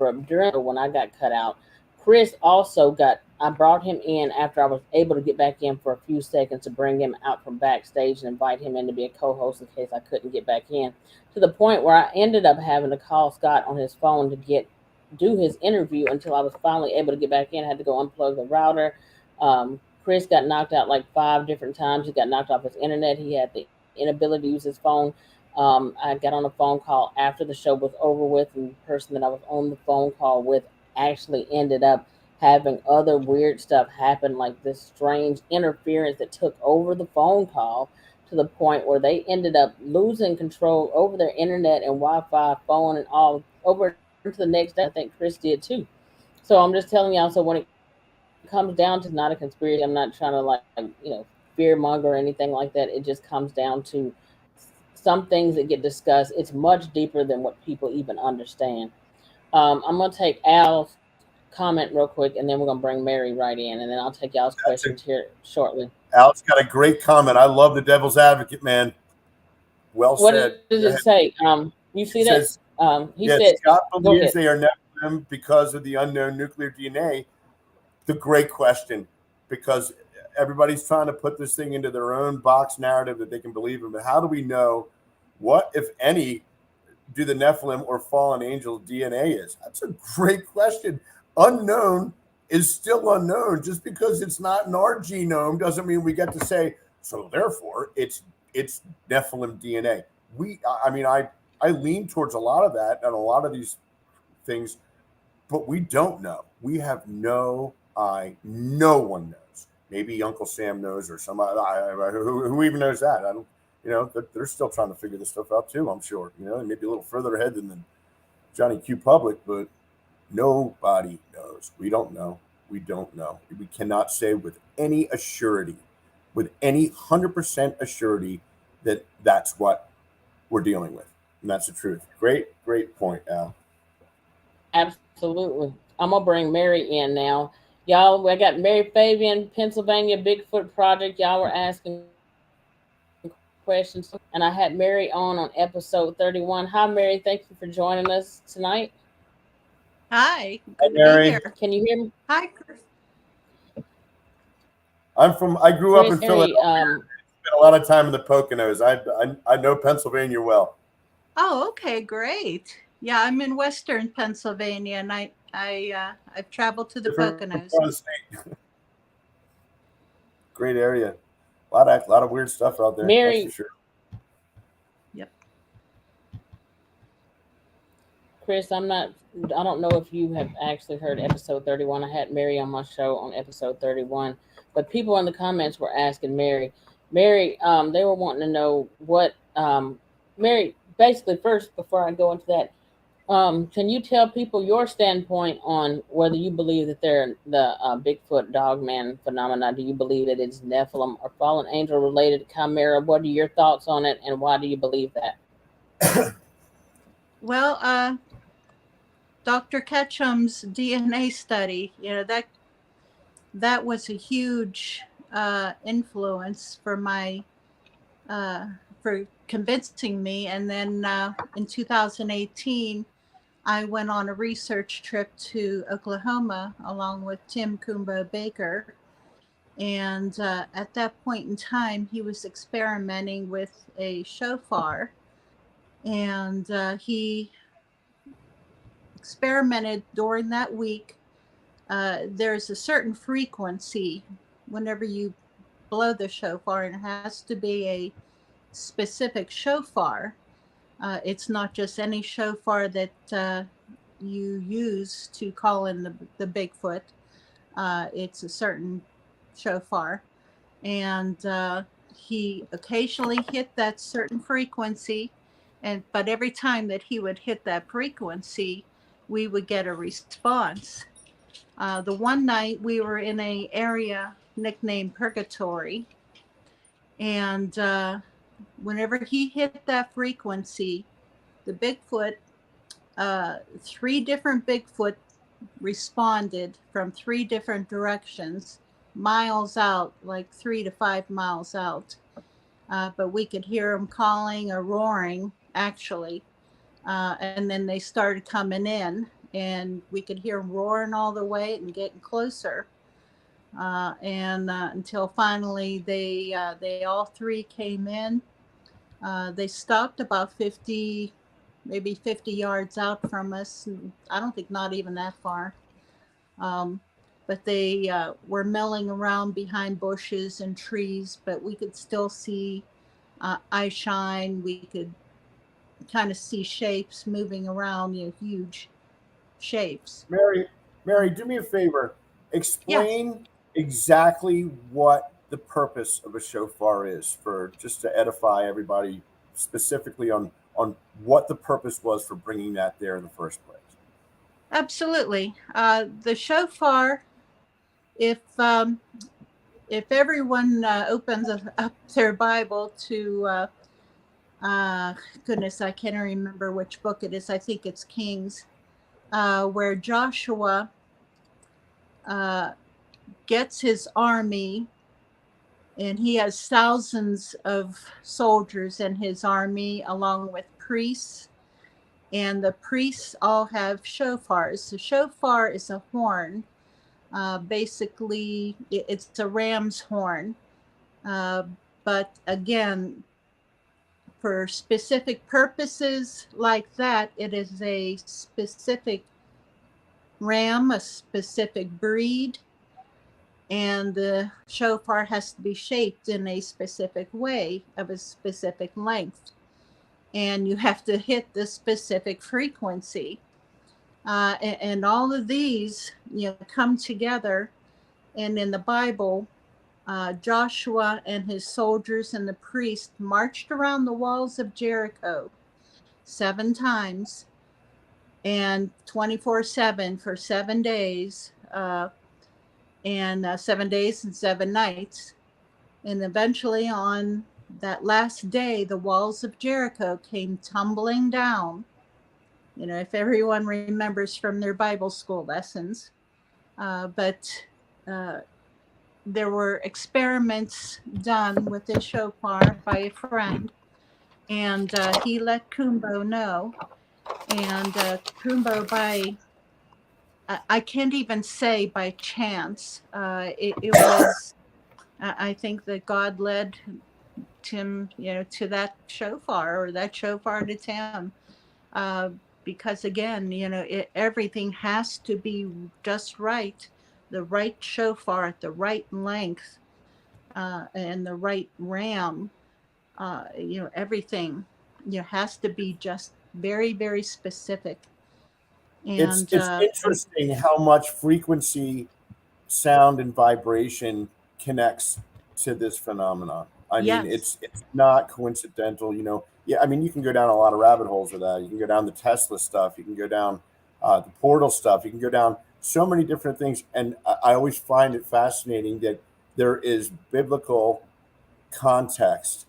up. During when I got cut out, Chris also got. I brought him in after I was able to get back in for a few seconds to bring him out from backstage and invite him in to be a co-host in case I couldn't get back in. To the point where I ended up having to call Scott on his phone to do his interview until I was finally able to get back in. I had to go unplug the router. Chris got knocked out like 5 different times. He got knocked off his internet. He had the inability to use his phone. I got on a phone call after the show was over with, and the person that I was on the phone call with actually ended up having other weird stuff happen, like this strange interference that took over the phone call to the point where they ended up losing control over their internet and Wi-Fi, phone, and all over into the next day. I think Chris did too. So I'm just telling y'all. So when it comes down to not a conspiracy, I'm not trying to fear monger or anything like that. It just comes down to some things that get discussed. It's much deeper than what people even understand. I'm gonna take Al's comment real quick, and then we're gonna bring Mary right in, and then I'll take y'all's questions here shortly. Al's got a great comment. I love the devil's advocate, man. Well said. What does it say? You see that? He said, Scott believes they are nephilim because of the unknown nuclear DNA. The great question, because everybody's trying to put this thing into their own box narrative that they can believe in. But how do we know what, if any, do the Nephilim or fallen angel DNA is? That's a great question. Unknown is still unknown. Just because it's not in our genome doesn't mean we get to say, so therefore it's Nephilim DNA. I lean towards a lot of that and a lot of these things, but we don't know. We have no one knows. Maybe Uncle Sam knows, or somebody who even knows that. I don't. They're still trying to figure this stuff out too. I'm sure. Maybe a little further ahead than the Johnny Q public, but nobody knows. We don't know. We don't know. We cannot say with any assurity with any 100% assurity that that's what we're dealing with. And that's the truth. Great point, Al. Absolutely. I'm gonna bring Mary in now. Y'all, I got Mary Fabian, Pennsylvania Bigfoot Project. Y'all were asking questions, and I had Mary on episode 31. Hi, Mary. Thank you for joining us tonight. Hi, Hi, good to be Mary. here. Can you hear me? Hi, Chris. I grew up in Chris, Philadelphia. Spent a lot of time in the Poconos. I know Pennsylvania well. Oh, okay, great. Yeah, I'm in Western Pennsylvania, and I've traveled to the Poconos. Part of the state. Great area. A lot of weird stuff out there. Mary, that's for sure. Yep. Chris, I don't know if you have actually heard episode 31. I had Mary on my show on episode 31, but people in the comments were asking Mary, they were wanting to know what, Mary, basically first, before I go into that, can you tell people your standpoint on whether you believe that they're the Bigfoot dogman phenomena? Do you believe that it's Nephilim or fallen angel related chimera? What are your thoughts on it, and why do you believe that? Well, Dr. Ketchum's DNA study, that was a huge influence for for convincing me. And then in 2018, I went on a research trip to Oklahoma along with Tim Kumbo Baker. And at that point in time, he was experimenting with a shofar. And he experimented during that week. There's a certain frequency whenever you blow the shofar, and it has to be a specific shofar. It's not just any shofar that you use to call in the Bigfoot. It's a certain shofar. And he occasionally hit that certain frequency. But every time that he would hit that frequency, we would get a response. The one night we were in an area nicknamed Purgatory. And whenever he hit that frequency, the Bigfoot, 3 different Bigfoot responded from 3 different directions, miles out, like 3 to 5 miles out. But we could hear them calling or roaring, actually. And then they started coming in, and we could hear them roaring all the way and getting closer. Until finally they all 3 came in. They stopped about 50, maybe 50 yards out from us. I don't think not even that far. But they were milling around behind bushes and trees, but we could still see eye shine. We could kind of see shapes moving around, huge shapes. Mary, do me a favor. Explain exactly what the purpose of a shofar is, for just to edify everybody, specifically on what the purpose was for bringing that there in the first place. Absolutely. The shofar, if everyone opens up their Bible to goodness, I can't remember which book it is. I think it's Kings, where Joshua gets his army, and he has thousands of soldiers in his army, along with priests. And the priests all have shofars. The shofar is a horn. Basically, it's a ram's horn. But again, for specific purposes like that, it is a specific ram, a specific breed, and the shofar has to be shaped in a specific way, of a specific length. And you have to hit the specific frequency. And all of these, come together. And in the Bible, Joshua and his soldiers and the priest marched around the walls of Jericho 7 times, and 24/7 for 7 days, and 7 days and 7 nights. And eventually on that last day, the walls of Jericho came tumbling down. You know, if everyone remembers from their Bible school lessons. But there were experiments done with this shofar by a friend, and he let Kumbo know. And Kumbo, by I can't even say by chance, it was. I think that God led Tim, you know, to that shofar, or that shofar to Tim, uh, because again, you know, everything has to be just right, the right shofar at the right length, and the right ram. You know, everything, you know, has to be just very, very specific. And It's interesting how much frequency, sound, and vibration connects to this phenomenon. I mean, yes, it's not coincidental. You know, yeah. I mean, you can go down a lot of rabbit holes with that. You can go down the Tesla stuff. You can go down the portal stuff. You can go down so many different things. And I always find it fascinating that there is biblical context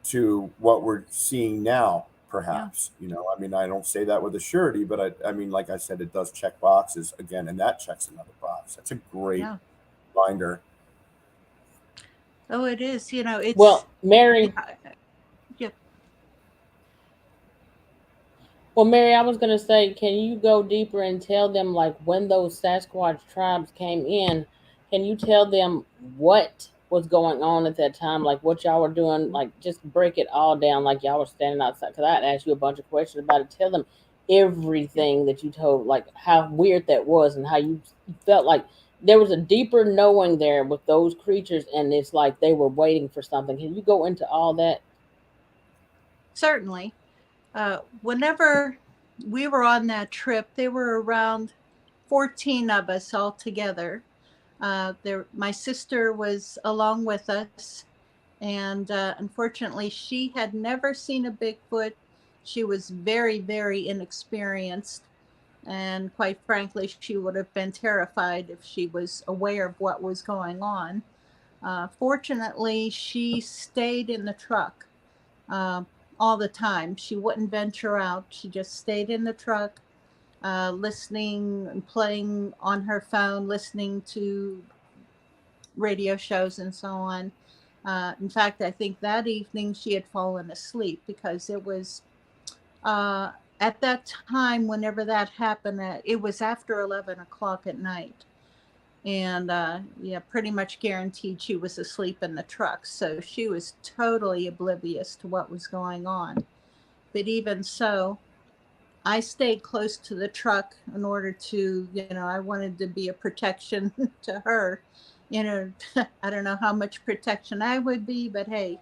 to what we're seeing now. yeah, Perhaps, you know, I mean, I don't say that with a surety, but I mean, like I said, it does check boxes again, and that checks another box. That's a great yeah. binder. Oh, it is. You know, it's Well, Mary, yeah, yeah. well, Mary, I was gonna say, can you go deeper and tell them like when those Sasquatch tribes came in? Can you tell them what was going on at that time? Like what y'all were doing? Like just break it all down. Like y'all were standing outside. Because I asked you a bunch of questions about it. Tell them everything that you told, like how weird that was, and how you felt like there was a deeper knowing there with those creatures, and it's like they were waiting for something. Can you go into all that? Certainly. Whenever we were on that trip, there were around 14 of us all together. My sister was along with us, and unfortunately, she had never seen a Bigfoot. She was very, very inexperienced, and quite frankly, she would have been terrified if she was aware of what was going on. Fortunately, she stayed in the truck uh, all the time. She wouldn't venture out. She just stayed in the truck, listening and playing on her phone, listening to radio shows and so on. In fact, I think that evening she had fallen asleep because it was uh, at that time, whenever that happened, it was after 11 o'clock at night. And yeah, pretty much guaranteed she was asleep in the truck. So she was totally oblivious to what was going on. But even so, I stayed close to the truck in order to, you know, I wanted to be a protection to her. You know, I don't know how much protection I would be, but hey,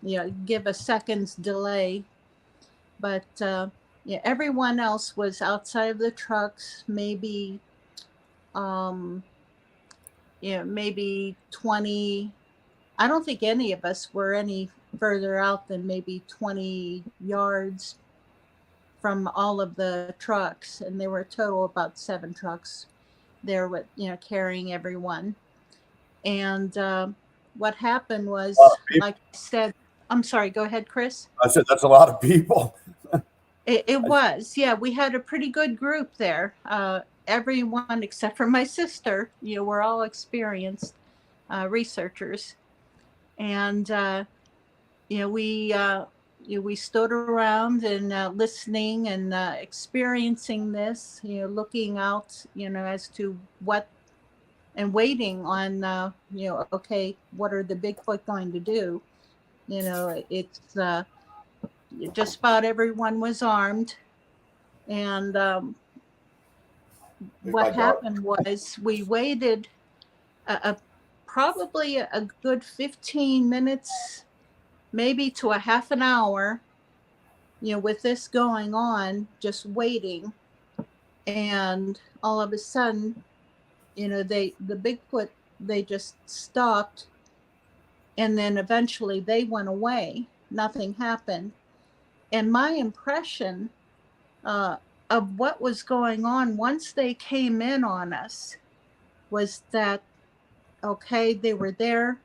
you know, give a second's delay. But yeah, everyone else was outside of the trucks, maybe, um, you know, maybe 20. I don't think any of us were any further out than maybe 20 yards from all of the trucks, and there were a total of about 7 trucks there with, you know, carrying everyone. And what happened A lot was, of people. like I said, I'm sorry, go ahead, Chris. I said that's a lot of people. It I, was, yeah, we had a pretty good group there. Everyone except for my sister, you know, we're all experienced researchers. And you know, we stood around and listening and experiencing this, you know, looking out, you know, as to what, and waiting on, you know, okay, what are the Bigfoot going to do? You know, it's just about everyone was armed. And there's what my dog. happened was we waited a probably a good 15 minutes, maybe to a half an hour, you know, with this going on, just waiting. And all of a sudden, you know, the Bigfoot, they just stopped, and then eventually they went away. Nothing happened. And my impression uh, of what was going on once they came in on us was that, okay, they were there,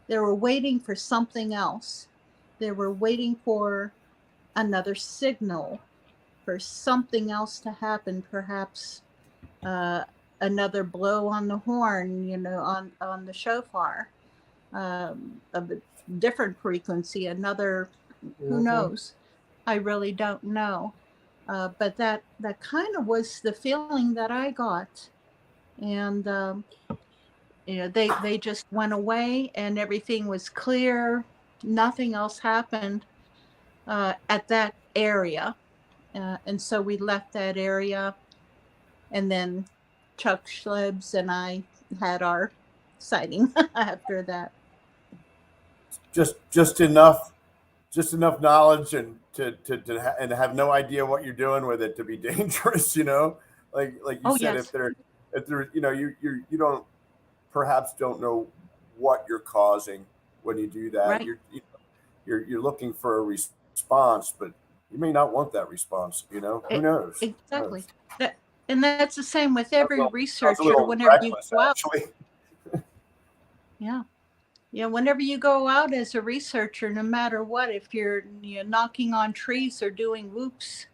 They were waiting for something else. They were waiting for another signal, for something else to happen, perhaps another blow on the horn, on the shofar, of a different frequency, another, who Mm-hmm. knows? I really don't know. But that kind of was the feeling that I got, and they just went away, and everything was clear. Nothing else happened at that area, and so we left that area, and then Chuck Schlebs and I had our sighting after that. Just enough, just enough knowledge and and have no idea what you're doing with it to be dangerous. Like you Oh said, yes, if there, you don't perhaps don't know what you're causing when you do that. right. You're looking for a response, but you may not want that response. Who E- knows? Who knows? exactly. That, and that's the same with That was a every little, that was a researcher. little Whenever you reckless, go out, actually. yeah. Yeah, whenever you go out as a researcher, no matter what, if you're, knocking on trees or doing whoops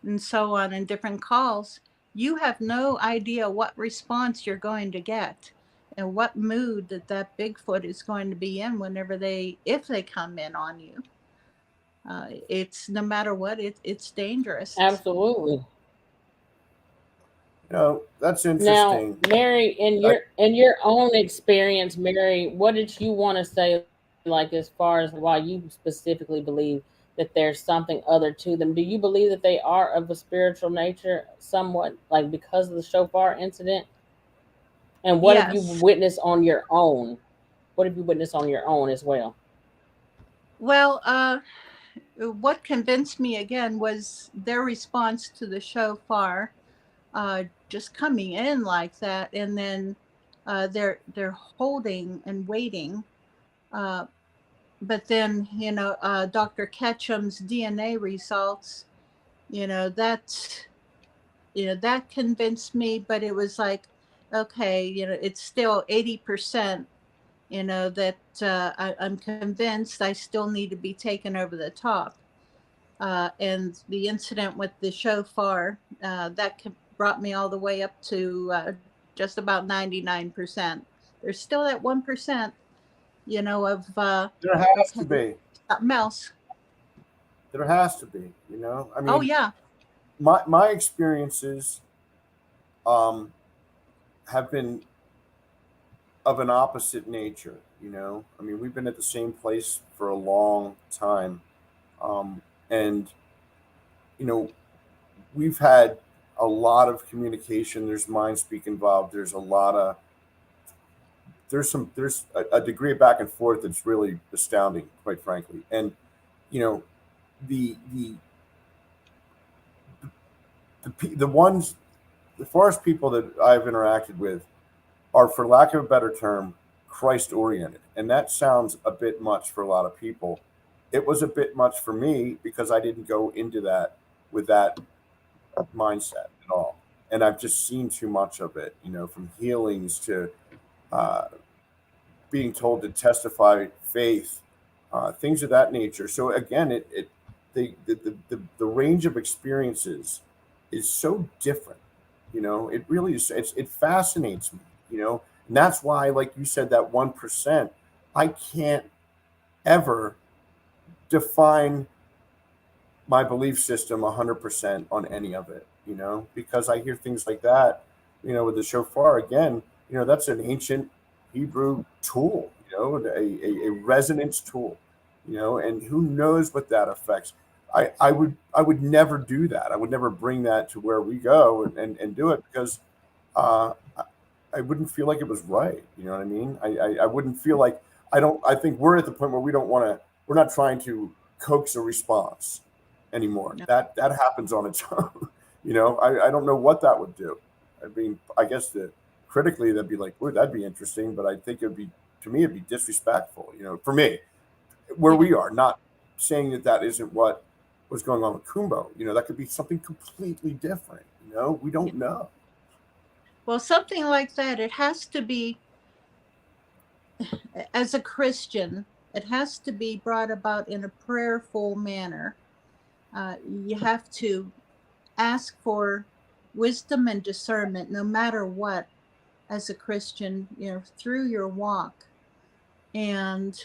and so on in different calls, you have no idea what response you're going to get and what mood that Bigfoot is going to be in whenever if they come in on you. It's no matter what, it's dangerous. Absolutely. That's Now, interesting. Mary, I, in your own experience, Mary, what did you want to say, like as far as why you specifically believe that there's something other to them? Do you believe that they are of a spiritual nature, somewhat, like because of the shofar incident? And what have you Yes. witnessed on your own? What have you witnessed on your own as well? Well, what convinced me again was their response to the shofar, just coming in like that, and then they're holding and waiting. Uh, but then, Dr. Ketchum's DNA results, you know that that convinced me. But it was like, okay, it's still 80%. That I'm convinced I still need to be taken over the top. And the incident with the shofar, brought me all the way up to just about 99%. There's still that 1%, of there has to okay, be. something else. There has to be. I Oh mean, yeah, my experiences um, have been of an opposite nature. I mean, we've been at the same place for a long time, and you know, we've had a lot of communication. There's mind speak involved. There's a degree of back and forth that's really astounding, quite frankly. And you know, the the the ones, the forest people that I've interacted with are, for lack of a better term, Christ oriented. And that sounds a bit much for a lot of people. It was a bit much for me because I didn't go into that with that mindset at all. And I've just seen too much of it, from healings to uh, being told to testify faith, things of that nature. So again, the range of experiences is so different. It really is. It fascinates me. And that's why, like you said, that 1%, I can't ever define my belief system 100% on any of it. Because I hear things like that. With the shofar again. That's an ancient Hebrew tool. A resonance tool. And who knows what that affects. I would never do that. I would never bring that to where we go and do it because uh, I wouldn't feel like it was right. You know what I mean? I wouldn't feel like I think we're at the point where we're not trying to coax a response anymore. no. That happens on its own. I don't know what that would do. I mean, I guess critically that'd be like, "Ooh, that'd be interesting," but I think to me, it'd be disrespectful, for me, where Yeah. we are, not saying that isn't what was going on with Kumbo. That could be something completely different. We Yeah. don't know. Well, something like that, it has to be as a Christian, it has to be brought about in a prayerful manner. You have to ask for wisdom and discernment no matter what, as a Christian, through your walk. And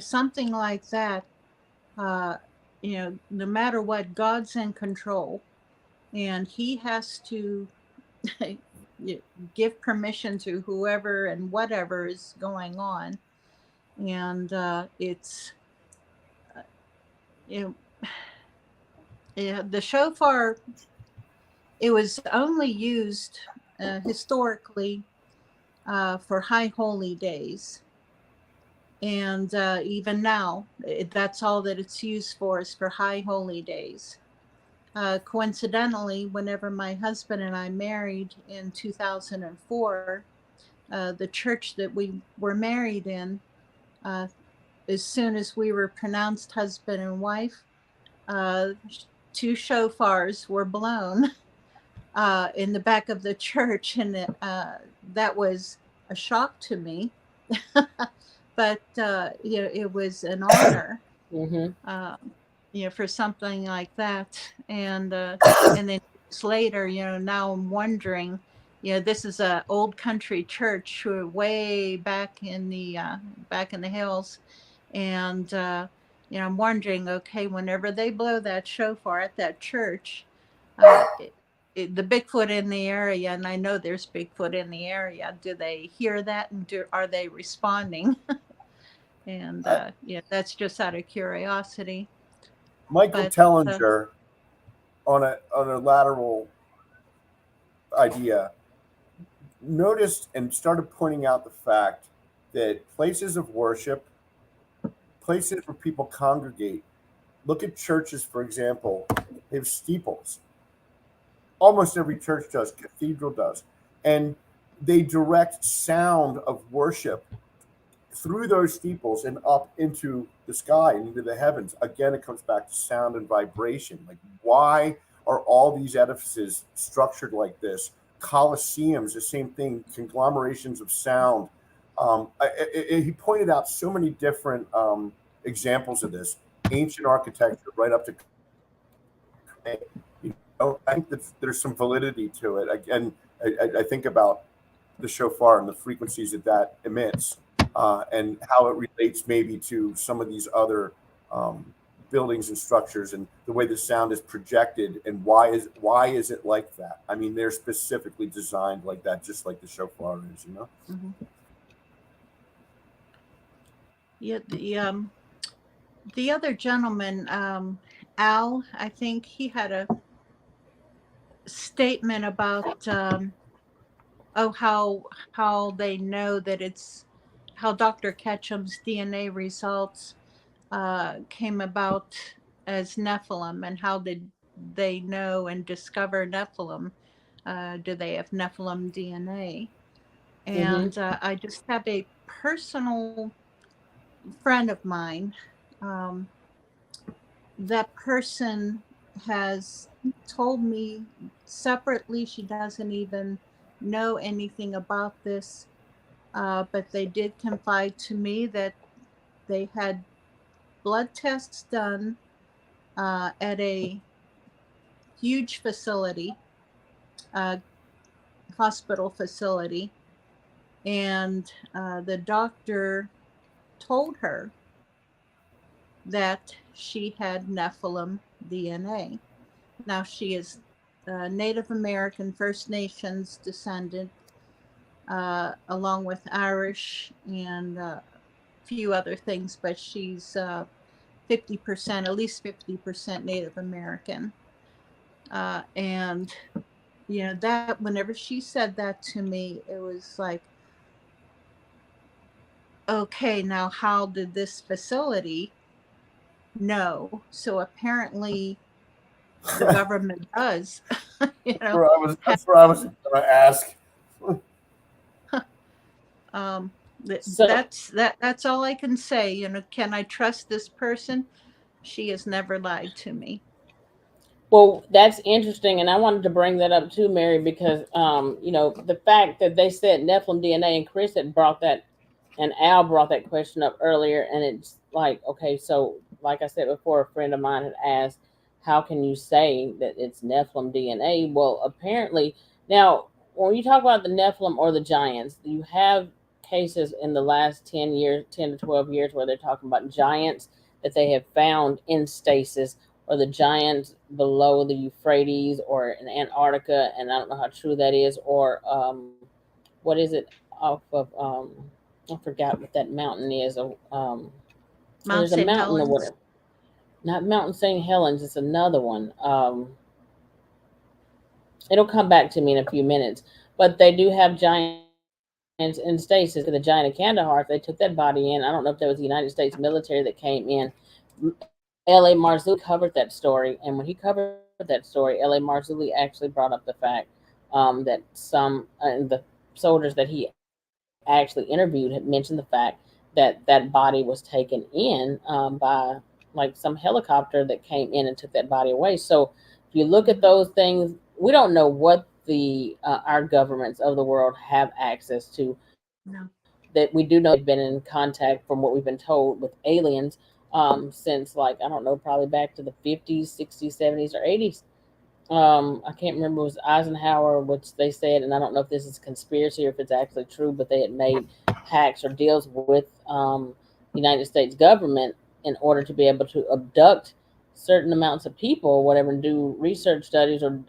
something like that, no matter what, God's in control, and he has to give permission to whoever and whatever is going on. And it's you know, the shofar, it was only used historically for high holy days. And even now, that's all that it's used for, is for high holy days. Coincidentally, whenever my husband and I married in 2004, the church that we were married in, as soon as we were pronounced husband and wife, two shofars were blown in the back of the church, and that was a shock to me. But it was an honor, for something like that. And then years later, now I'm wondering, this is a old country church way back in the hills, and I'm wondering, okay, whenever they blow that shofar at that church, the Bigfoot in the area, and I know there's Bigfoot in the area, do they hear that, and are they responding? And that's just out of curiosity. Michael But, Tellinger, on a lateral idea, noticed and started pointing out the fact that places of worship, places where people congregate, look at churches, for example, they have steeples. Almost every church does, cathedral does. And they direct sound of worship through those steeples and up into the sky and into the heavens. Again, it comes back to sound and vibration. Like, why are all these edifices structured like this? Colosseums, the same thing, conglomerations of sound. He pointed out so many different examples of this. Ancient architecture, right up to, I think that there's some validity to it. Again, I think about the shofar and the frequencies that emits, and how it relates maybe to some of these other buildings and structures, and the way the sound is projected, and why is it like that? I mean, they're specifically designed like that, just like the shofar is, Mm-hmm. Yeah, the other gentleman, Al, I think he had a statement about how they know that it's, how Dr. Ketchum's DNA results came about as Nephilim, and how did they know and discover Nephilim? Do they have Nephilim DNA? And I just have a personal friend of mine. That person has told me separately, she doesn't even know anything about this, but they did confide to me that they had blood tests done at a huge facility, hospital facility, and the doctor told her that she had Nephilim DNA. Now, she is Native American, First Nations descendant, along with Irish and a few other things, but she's 50%, at least 50% Native American. And, that whenever she said that to me, it was like, okay, now how did this facility know? So apparently the government does. That's what I was going to ask. That's all I can say. Can I trust this person? She has never lied to me. Well, that's interesting, and I wanted to bring that up too, Mary, because the fact that they said Nephilim DNA, and Chris had brought that And Al brought that question up earlier, and it's like, okay, so like I said before, a friend of mine had asked, how can you say that it's Nephilim DNA? Well, apparently, now when you talk about the Nephilim or the giants, you have cases in the last 10 years, 10 to 12 years, where they're talking about giants that they have found in stasis, or the giants below the Euphrates or in Antarctica, and I don't know how true that is, or what is it off of I forgot what that mountain is. Mount There's a St. mountain or Helens. whatever. Not Mountain St. Helens. It's another one. It'll come back to me in a few minutes. But they do have giants in stasis. The giant of Kandahar, if they took that body in. I don't know if that was the United States military that came in. L.A. Marzulli covered that story, and when he covered that story, L.A. Marzulli actually brought up the fact that some the soldiers that he actually interviewed had mentioned the fact that that body was taken in by like some helicopter that came in and took that body away. So if you look at those things, we don't know what the our governments of the world have access to. No. That we do know they've been in contact, from what we've been told, with aliens since, like, I don't know, probably back to the 50s, 60s, 70s, or 80s. I can't remember, it was Eisenhower, which they said, and I don't know if this is a conspiracy or if it's actually true, but they had made pacts or deals with the United States government in order to be able to abduct certain amounts of people or whatever, and do research studies, or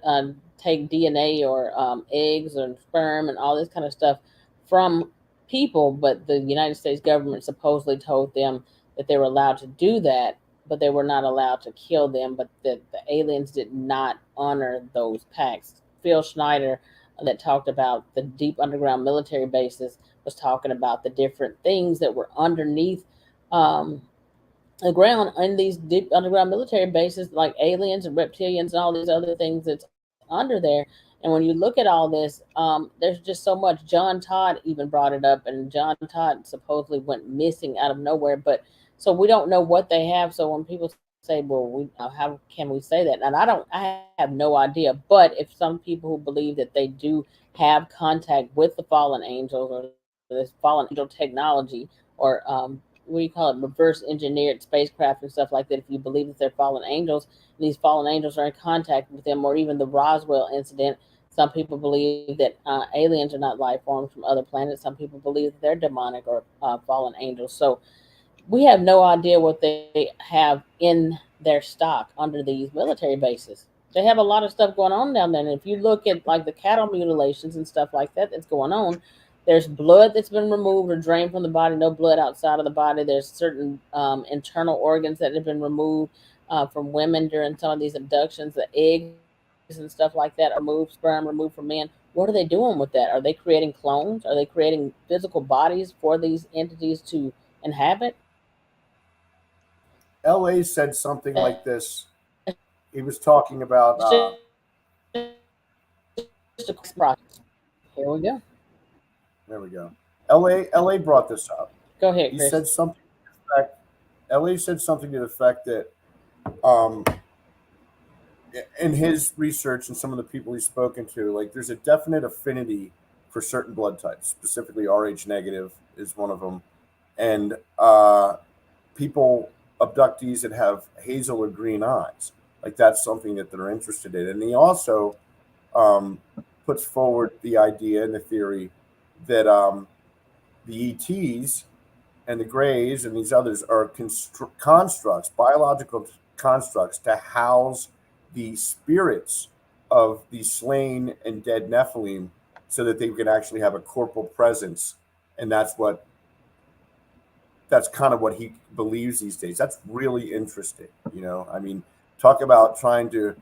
take DNA or eggs or sperm and all this kind of stuff from people. But the United States government supposedly told them that they were allowed to do that, but they were not allowed to kill them, but that the aliens did not honor those pacts. Phil Schneider, that talked about the deep underground military bases, was talking about the different things that were underneath the ground in these deep underground military bases, like aliens and reptilians and all these other things that's under there. And when you look at all this, there's just so much. John Todd even brought it up, and John Todd supposedly went missing out of nowhere. But so we don't know what they have. So when people say, "Well, how can we say that?" And I have no idea. But if some people who believe that they do have contact with the fallen angels, or this fallen angel technology, or what do you call it, reverse engineered spacecraft and stuff like that, if you believe that they're fallen angels, and these fallen angels are in contact with them, or even the Roswell incident, some people believe that aliens are not life forms from other planets. Some people believe that they're demonic or fallen angels. So we have no idea what they have in their stock under these military bases. They have a lot of stuff going on down there. And if you look at like the cattle mutilations and stuff like that that's going on, there's blood that's been removed or drained from the body, no blood outside of the body. There's certain internal organs that have been removed from women during some of these abductions. The eggs and stuff like that are removed, sperm removed from men. What are they doing with that? Are they creating clones? Are they creating physical bodies for these entities to inhabit? LA said something That's like this. He was talking about, just a process. Here we go. there we go. LA brought this up. Go ahead, He Chris. said something to the effect, LA said something to the effect that um, in his research and some of the people he's spoken to, like there's a definite affinity for certain blood types, specifically Rh negative is one of them, and people, abductees that have hazel or green eyes, like that's something that they're interested in. And he also um, puts forward the idea and the theory that the ETs and the Greys and these others are constructs, biological constructs to house the spirits of the slain and dead Nephilim so that they can actually have a corporal presence. And that's kind of what he believes these days. That's really interesting. I mean, talk about trying to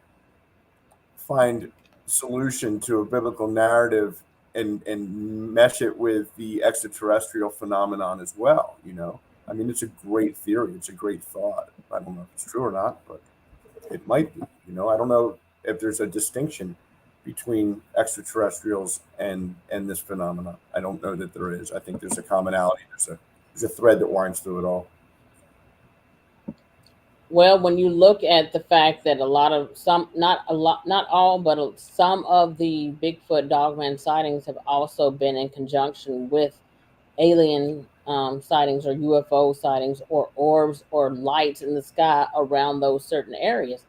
find solution to a biblical narrative and mesh it with the extraterrestrial phenomenon as well. I mean, it's a great theory. It's a great thought. I don't know if it's true or not, but it might be. I don't know if there's a distinction between extraterrestrials and this phenomenon. I don't know that there is. I think there's a commonality. There's a thread that winds through it all. Well, when you look at the fact that a lot of some, not a lot, not all, but some of the Bigfoot dogman sightings have also been in conjunction with alien sightings or UFO sightings or orbs or lights in the sky around those certain areas.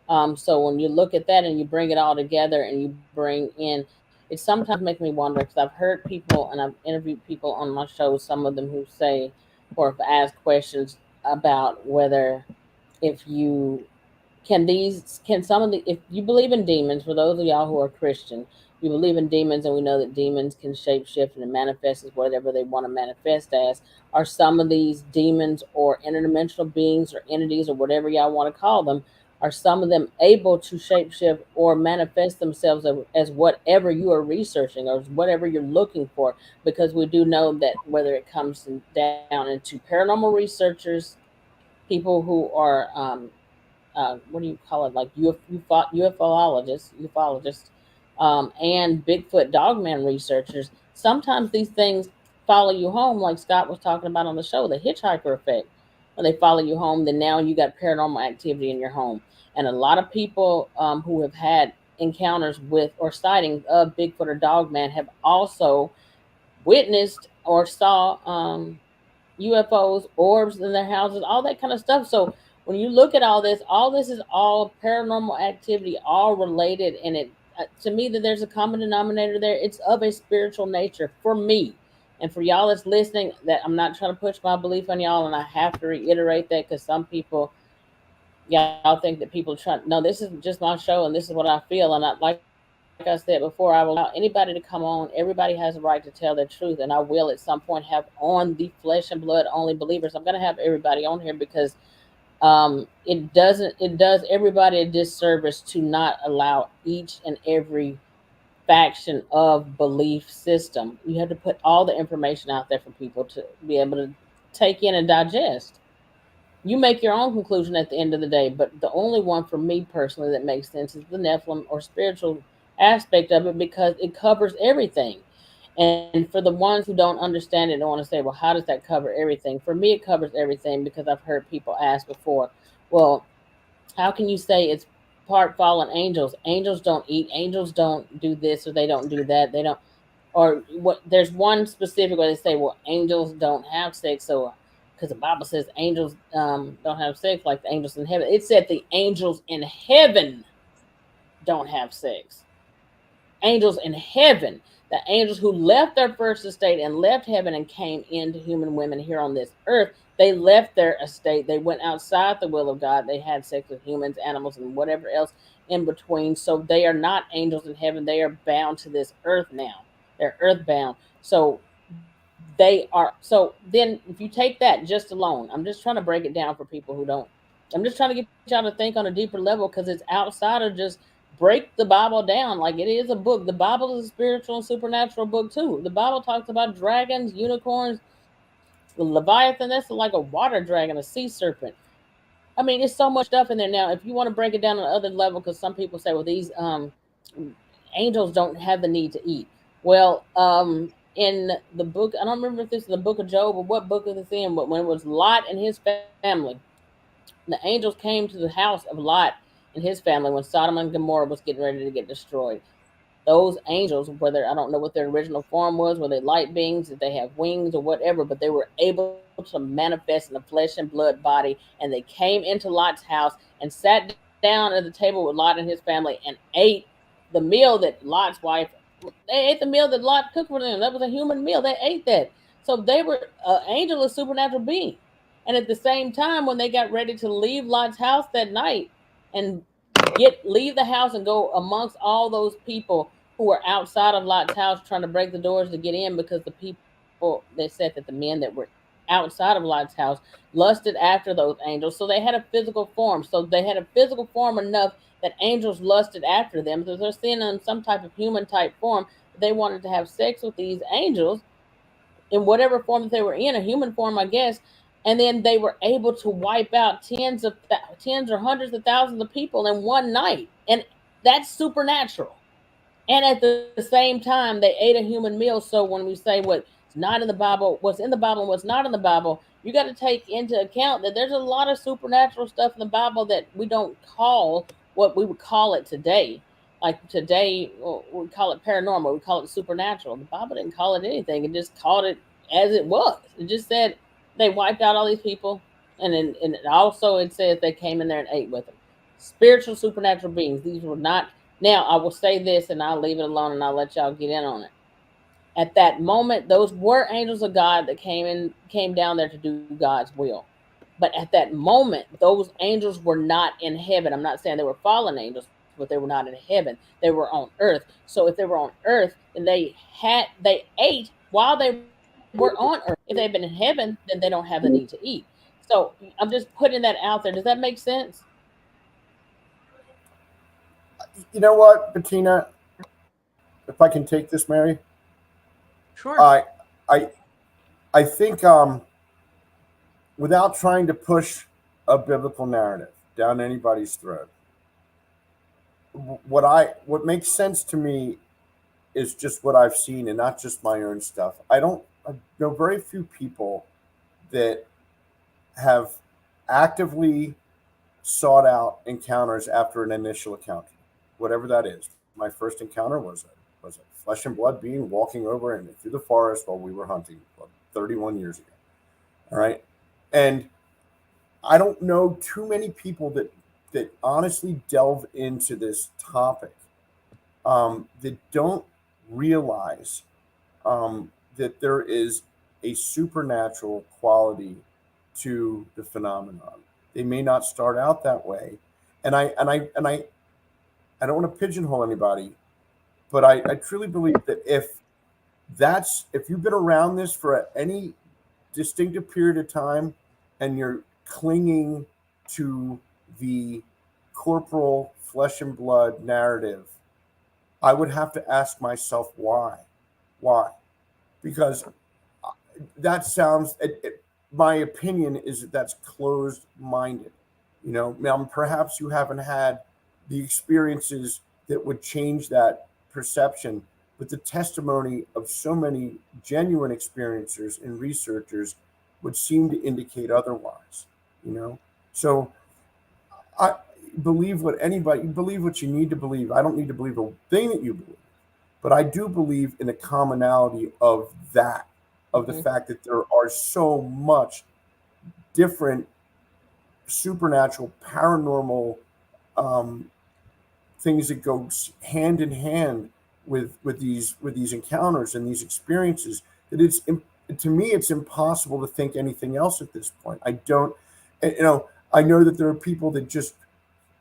So when you look at that and you bring it all together and you bring in, it sometimes makes me wonder because I've heard people and I've interviewed people on my show, some of them who say or have asked questions about whether if you can some of the if you believe in demons, for those of y'all who are Christian, you believe in demons and we know that demons can shape shift and manifest as whatever they want to manifest as. Are some of these demons or interdimensional beings or entities or whatever y'all want to call them, are some of them able to shapeshift or manifest themselves as whatever you are researching or whatever you're looking for? Because we do know that whether it comes down into paranormal researchers, people who are what do you call it, like ufologists, and Bigfoot dogman researchers. Sometimes these things follow you home, like Scott was talking about on the show, the hitchhiker effect. When they follow you home, then now you got paranormal activity in your home. And a lot of people who have had encounters with or sightings of Bigfoot or dogman have also witnessed or saw UFOs, orbs in their houses, all that kind of stuff. So when you look at all this is all paranormal activity, all related, and it to me that there's a common denominator there. It's of a spiritual nature for me, and for y'all that's listening. That I'm not trying to push my belief on y'all, and I have to reiterate that because some people, y'all think that people try. No, this is just my show, and this is what I feel. And like I said before, I will allow anybody to come on. Everybody has a right to tell their truth, and I will at some point have on the flesh and blood only believers. I'm going to have everybody on here because it does everybody a disservice to not allow each and every faction of belief system. You have to put all the information out there for people to be able to take in and digest. You make your own conclusion at the end of the day, but the only one for me personally that makes sense is the Nephilim or spiritual aspect of it because it covers everything. And for the ones who don't understand it and want to say, well, how does that cover everything? For me, it covers everything because I've heard people ask before, well, how can you say it's part fallen angels? Angels don't eat, angels don't do this or they don't do that. They don't, or what, there's one specific where they say, well, angels don't have sex. So, because the Bible says angels don't have sex like the angels in heaven. It said the angels in heaven don't have sex. Angels in heaven, the angels who left their first estate and left heaven and came into human women here on this earth, they left their estate. They went outside the will of God. They had sex with humans, animals, and whatever else in between. So they are not angels in heaven. They are bound to this earth now. They're earthbound. So they are. So then, if you take that just alone, I'm just trying to break it down for people who don't. I'm just trying to get y'all to think on a deeper level because it's outside of just break the Bible down. Like it is a book. The Bible is a spiritual and supernatural book too. The Bible talks about dragons, unicorns, Leviathan. That's like a water dragon, a sea serpent. I mean, it's so much stuff in there. Now, if you want to break it down on another level, because some people say, well, these angels don't have the need to eat. Well, in the book, I don't remember if this is the book of Job or what book is this in, but when it was Lot and his family, the angels came to the house of Lot and his family when Sodom and Gomorrah was getting ready to get destroyed. Those angels, whether I don't know what their original form was, were they light beings, did they have wings or whatever, but they were able to manifest in a flesh and blood body, and they came into Lot's house and sat down at the table with Lot and his family and ate the meal that Lot's wife they ate the meal that Lot cooked for them. That was a human meal. They ate that. So they were angel, a supernatural being. And at the same time, when they got ready to leave Lot's house that night and leave the house and go amongst all those people who were outside of Lot's house trying to break the doors to get in because the people they said that the men that were outside of Lot's house lusted after those angels. So they had a physical form. So they had a physical form enough that angels lusted after them. So they're seeing them in some type of human type form. They wanted to have sex with these angels in whatever form that they were in, a human form, I guess. And then they were able to wipe out tens or hundreds of thousands of people in one night, and that's supernatural. And at the same time, they ate a human meal. So when we say what's not in the Bible, what's in the Bible and what's not in the Bible, you got to take into account that there's a lot of supernatural stuff in the Bible that we don't call what we would call it today. Like today, well, we call it paranormal, we call it supernatural. The Bible didn't call it anything; it just called it as it was. It just said they wiped out all these people, and also it says they came in there and ate with them. Spiritual, supernatural beings. These were not. Now I will say this, and I'll leave it alone, and I'll let y'all get in on it. At that moment, those were angels of God that came down there to do God's will. But at that moment, those angels were not in heaven. I'm not saying they were fallen angels, but they were not in heaven. They were on earth. So if they were on earth and they ate while they were on earth. If they've been in heaven, then they don't have the need to eat. So I'm just putting that out there. Does that make sense? You know what, Bettina? If I can take this, Mary, Sure. I I I think without trying to push a biblical narrative down anybody's throat, what makes sense to me is just what I've seen and not just my own stuff. I know very few people that have actively sought out encounters after an initial encounter, whatever that is. My first encounter was a flesh and blood being walking over and through the forest while we were hunting 31 years ago. All right, and I don't know too many people that honestly delve into this topic that don't realize that there is a supernatural quality to the phenomenon. They may not start out that way, and I don't want to pigeonhole anybody, but I truly believe that if you've been around this for any distinctive period of time and you're clinging to the corporal flesh and blood narrative, I would have to ask myself why. Why? Because that sounds, my opinion is that's closed minded. Now perhaps you haven't had the experiences that would change that perception, but the testimony of so many genuine experiencers and researchers would seem to indicate otherwise. So I believe what you need to believe. I don't need to believe a thing that you believe, but I do believe in the commonality of that, of the Mm-hmm. fact that there are so much different supernatural, paranormal um, things that go hand in hand with these encounters and these experiences that to me it's impossible to think anything else at this point. I don't, I know that there are people that just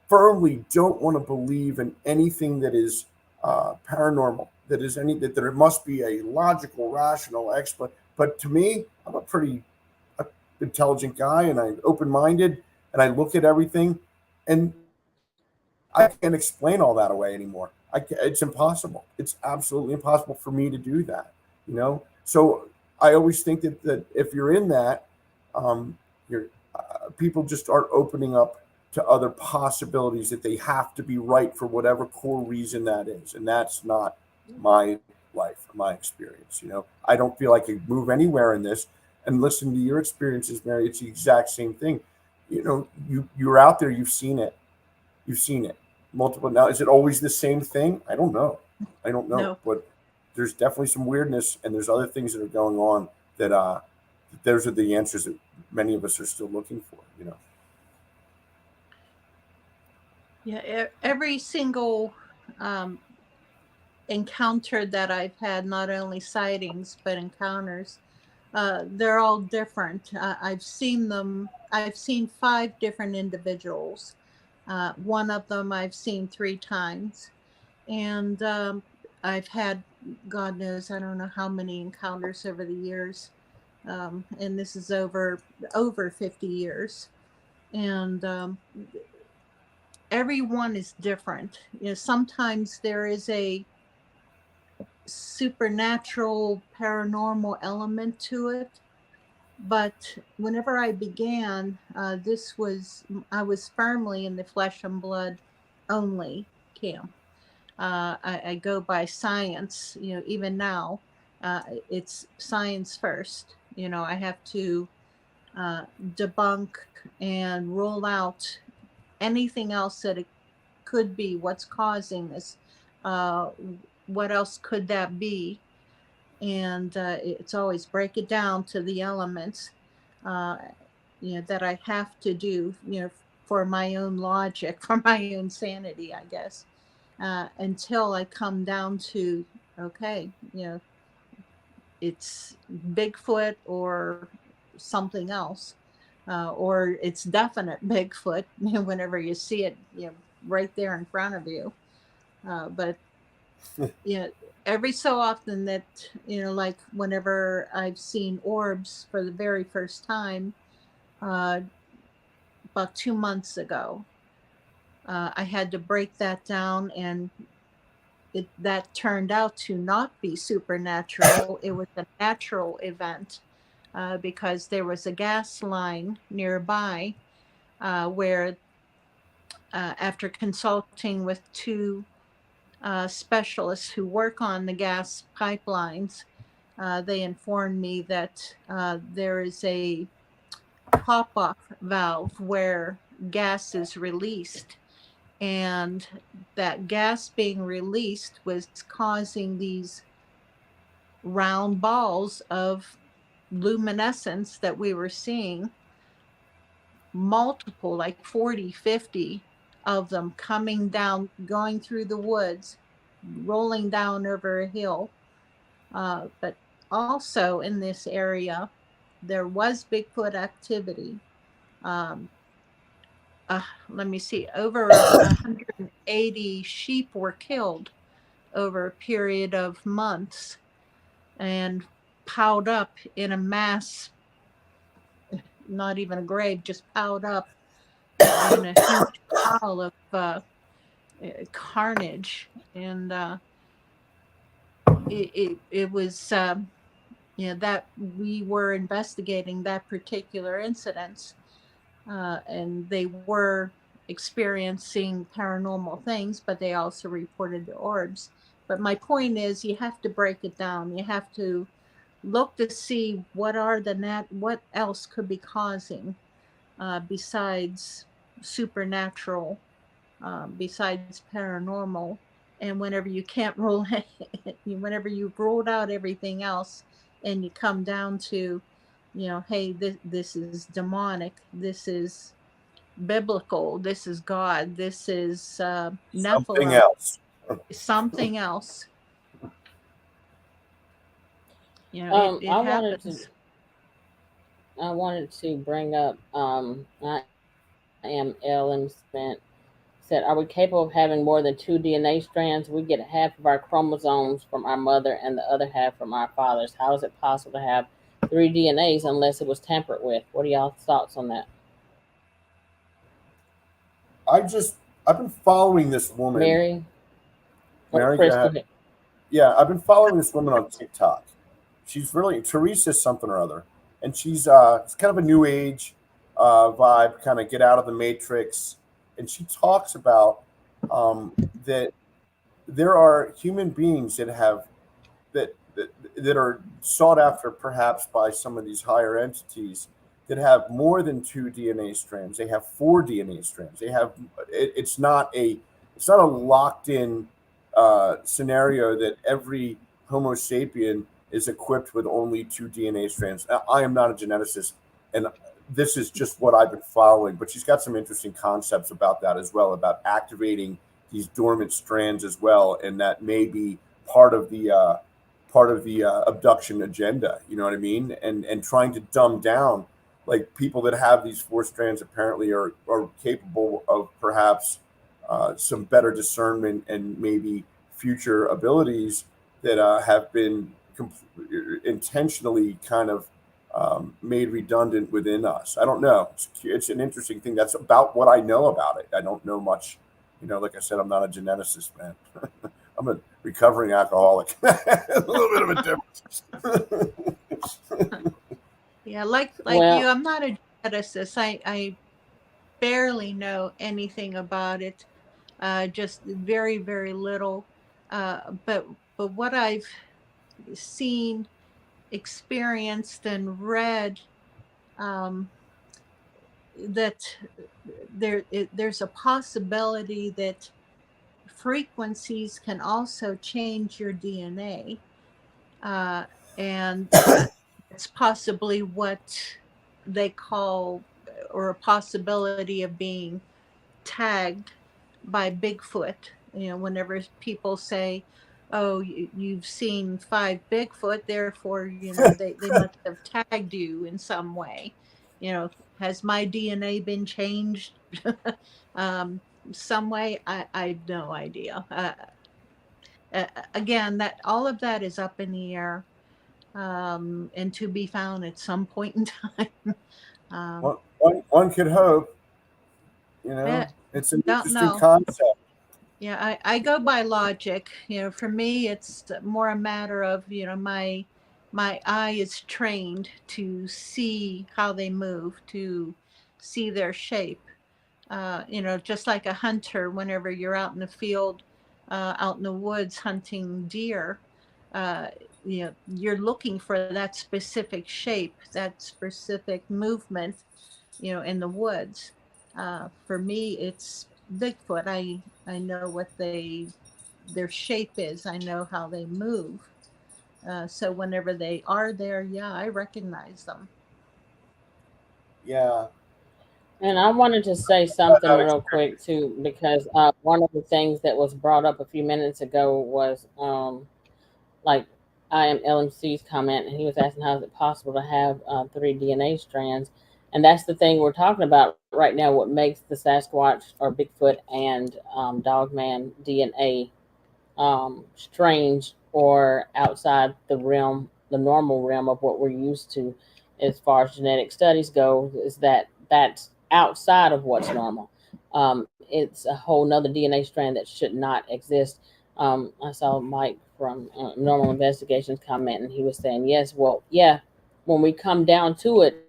firmly don't want to believe in anything that is paranormal, that there must be a logical, rational explanation. But to me, I'm a pretty intelligent guy, and I'm open-minded, and I look at everything, and I can't explain all that away anymore. It's impossible. It's absolutely impossible for me to do that. So I always think that if you're in that, you're people just aren't opening up to other possibilities, that they have to be right for whatever core reason that is, and that's not my life, my experience. I don't feel I could move anywhere in this. And listen to your experiences, Mary. It's the exact same thing. You're out there. You've seen it. You've seen it multiple. Now, is it always the same thing? I don't know. No. But there's definitely some weirdness, and there's other things that are going on that those are the answers that many of us are still looking for. Yeah. Every single um, encounter that I've had, not only sightings but encounters, they're all different. I've seen them. I've seen 5 different individuals. One of them I've seen 3 times, and I've had, God knows, I don't know how many encounters over the years, and this is over 50 years, and everyone is different. Sometimes there is a supernatural, paranormal element to it. But whenever I began, I was firmly in the flesh and blood only camp. I go by science, even now, it's science first. I have to debunk and rule out anything else that it could be, what's causing this, uh, what else could that be. and it's always break it down to the elements, uh, that I have to do, for my own logic, for my own sanity, I guess, until I come down to, okay, it's Bigfoot or something else, or it's definite Bigfoot whenever you see it, right there in front of you. But yeah, every so often that, like whenever I've seen orbs for the very first time, uh, about 2 months ago, I had to break that down, and that turned out to not be supernatural. It was a natural event, because there was a gas line nearby, where, after consulting with two specialists who work on the gas pipelines, they informed me that there is a pop off valve where gas is released. And that gas being released was causing these round balls of luminescence that we were seeing, multiple, like 40, 50 of them coming down, going through the woods, rolling down over a hill. But also in this area, there was Bigfoot activity. Um, Let me see, over 180 sheep were killed over a period of months and piled up in a mass, not even a grave, just piled up in a huge pile of carnage. And it was, that we were investigating that particular incident, and they were experiencing paranormal things, but they also reported the orbs. But my point is, you have to break it down. You have to look to see what else could be causing, besides supernatural, besides paranormal. And whenever you can't rule, whenever you've ruled out everything else, and you come down to, hey, this is demonic, this is biblical, this is God, this is Something Nephilim, else. something else. It I wanted to happens. bring up I am Ellen Spent said, are we capable of having more than two DNA strands? We get half of our chromosomes from our mother and the other half from our fathers. How is it possible to have three DNAs unless it was tampered with? What are y'all's thoughts on that? I've been following this woman, Mary or Mary. Go ahead. Crystal? Yeah, I've been following this woman on TikTok. She's really Teresa something or other, and she's it's kind of a new age vibe, kind of get out of the matrix, and she talks about that there are human beings that have that are sought after perhaps by some of these higher entities that have more than two DNA strands. They have four DNA strands. They have it's not a locked in scenario that every Homo sapien is equipped with only two DNA strands. I am not a geneticist, and this is just what I've been following. But she's got some interesting concepts about that as well, about activating these dormant strands as well, and that may be part of the abduction agenda. You know what I mean? And trying to dumb down, like, people that have these four strands apparently are capable of perhaps some better discernment and maybe future abilities that have been intentionally kind of made redundant within us. I don't know. It's an interesting thing. That's about what I know about it. I don't know much. Like I said, I'm not a geneticist, man. I'm a recovering alcoholic. A little bit of a difference. Yeah, like you, Well, I'm not a geneticist. I barely know anything about it, just very, very little. But what I've seen, experienced, and read, um, that there's a possibility that frequencies can also change your DNA. And it's possibly what they call, or a possibility of being tagged by Bigfoot. Whenever people say, "Oh, you've seen 5 Bigfoot, therefore, they must have tagged you in some way." Has my DNA been changed um, some way? I have no idea. Again, that all of that is up in the air, and to be found at some point in time. um, One could hope, I it's an don't interesting know. concept. Yeah, I go by logic. For me, it's more a matter of, my eye is trained to see how they move, to see their shape. Just like a hunter, whenever you're out in the field, out in the woods hunting deer, uh, you're looking for that specific shape, that specific movement, in the woods. For me, it's Bigfoot. I know what their shape is. I know how they move. So whenever they are there, yeah, I recognize them. Yeah. And I wanted to say something real quick too, because one of the things that was brought up a few minutes ago was like I am LMC's comment, and he was asking how is it possible to have 3 DNA strands, and that's the thing we're talking about right now. What makes the Sasquatch or Bigfoot and Dogman DNA strange or outside the normal realm of what we're used to, as far as genetic studies go, is that that's outside of what's normal. It's a whole nother DNA strand that should not exist. I saw Mike from Normal Investigations comment, and he was saying, yes, well, yeah, when we come down to it,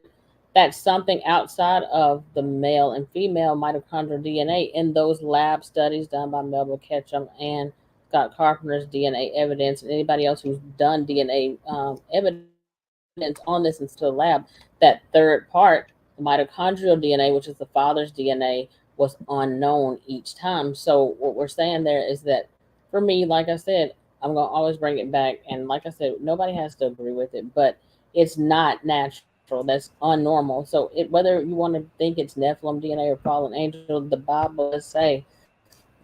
that's something outside of the male and female mitochondrial DNA in those lab studies done by Melville Ketchum and Scott Carpenter's DNA evidence, and anybody else who's done DNA evidence on this and still lab. That third part, the mitochondrial DNA, which is the father's DNA, was unknown each time. So what we're saying there is that, for me, like I said, I'm gonna always bring it back, and like I said, nobody has to agree with it, but it's not natural. That's unnormal. So whether you want to think it's Nephilim DNA or fallen angel, the Bible does say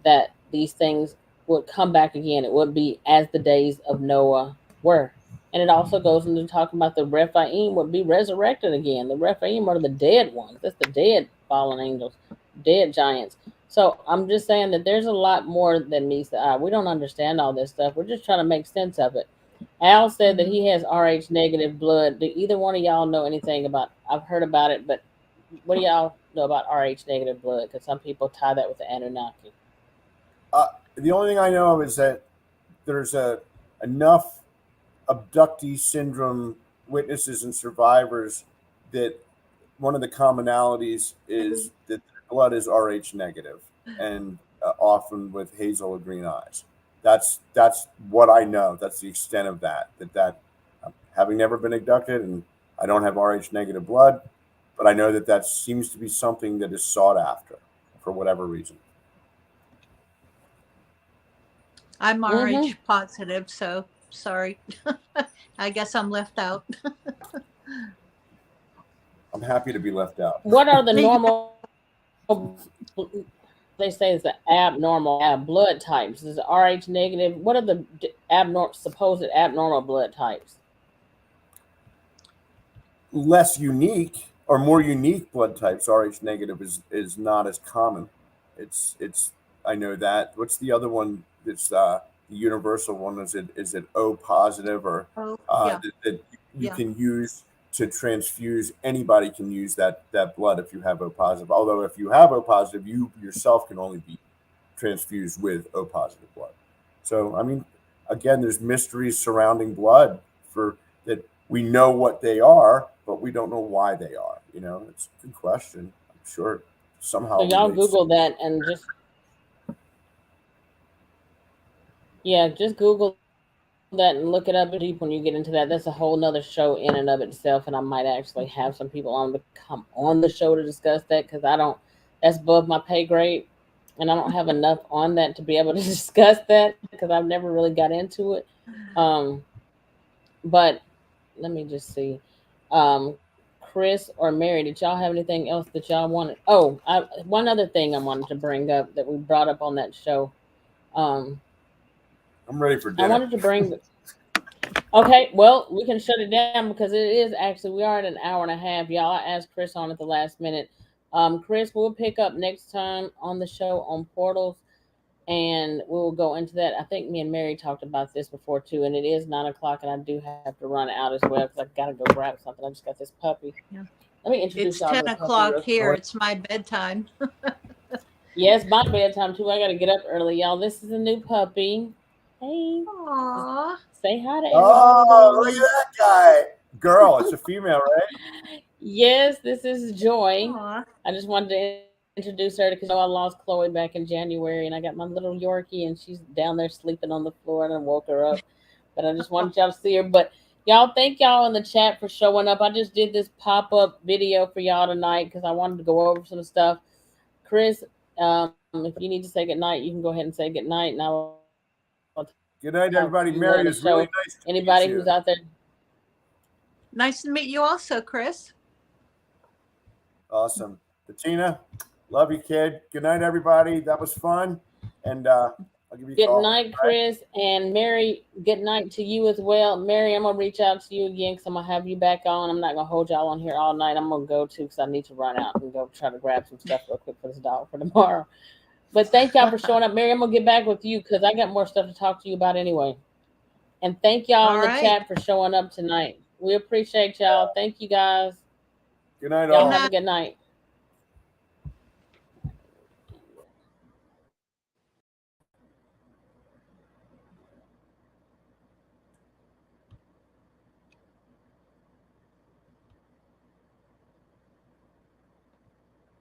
that these things would come back again. It would be as the days of Noah were. And it also goes into talking about the Rephaim would be resurrected again. The Rephaim are the dead ones. That's the dead fallen angels, dead giants. So I'm just saying that there's a lot more than meets the eye. We don't understand all this stuff. We're just trying to make sense of it. Al said that Mhm. he has Rh negative blood. Do either one of y'all know anything about? I've heard about it, but what do y'all know about Rh negative blood? Because some people tie that with the Anunnaki. The only thing I know of is that there's enough abductee syndrome witnesses and survivors that one of the commonalities is that their blood is Rh negative, and often with hazel or green eyes. That's what I know. That's the extent of that having never been abducted, and I don't have Rh negative blood, but I know that seems to be something that is sought after for whatever reason. I'm Mm-hmm. RH positive, so sorry. I guess I'm left out. I'm happy to be left out. What are the normal? They say it's the abnormal blood types. Is it Rh negative? What are the supposed abnormal blood types? Less unique or more unique blood types. Rh negative is not as common. It's I know that. What's the other one? That's the universal one. Is it O positive, or Oh, yeah, that you yeah. can use to transfuse? Anybody can use that blood if you have O positive. Although if you have O positive, you yourself can only be transfused with O positive blood. So I mean, again, there's mysteries surrounding blood for that. We know what they are, but we don't know why they are. It's a good question. I'm sure So somehow y'all relates. Google that and just Google that and look it up deep when you get into that. That's a whole nother show in and of itself, and I might actually have some people on to come on the show to discuss that, because I don't. That's above my pay grade, and I don't have enough on that to be able to discuss that because I've never really got into it. Um, But let me just see. Chris or Mary, did y'all have anything else that y'all wanted? Oh, one other thing I wanted to bring up that we brought up on that show. Um, I'm ready for I dinner. wanted to bring. Okay, well, we can shut it down because it is actually we are at an hour and a half, y'all. I asked Chris on at the last minute. Chris, we'll pick up next time on the show on portals, and we'll go into that. I think me and Mary talked about this before too, and it is 9 o'clock, and I do have to run out as well because I gotta go grab something. I just got this puppy. Yeah. Let me introduce It's y'all to 10 the puppy o'clock real here. quick. It's my bedtime. Yes, my bedtime too. I gotta get up early, y'all. This is a new puppy. Hey, Aww. say hi to Oh, look everybody. at that guy. Girl, it's a female, right? Yes, this is Joy. Aww. I just wanted to introduce her because I lost Chloe back in January, and I got my little Yorkie, and she's down there sleeping on the floor, and I woke her up. But I just wanted y'all to see her. But y'all, thank y'all in the chat for showing up. I just did this pop up video for y'all tonight because I wanted to go over some stuff. Chris, if you need to say goodnight, you can go ahead and say goodnight, and I will talk to you later in the show. Good night, everybody. Mary, it was Anybody really who's nice out to there, meet you. Nice to meet you also, Chris. Awesome. Bettina, love you, kid. Good night, everybody. That was fun. And I'll give you a good call. night, Chris. And Mary, good night to you as well. Mary, I'm going to reach out to you again because I'm going to have you back on. I'm not going to hold y'all on here all night. I'm going to go too because I need to run out and go try to grab some stuff real quick for this dog for tomorrow. But thank y'all for showing up. Mary, I'm going to get back with you because I got more stuff to talk to you about anyway. And thank y'all All in the right. chat for showing up tonight. We appreciate y'all. Thank you, guys. Good night, Y'all all. have a good night.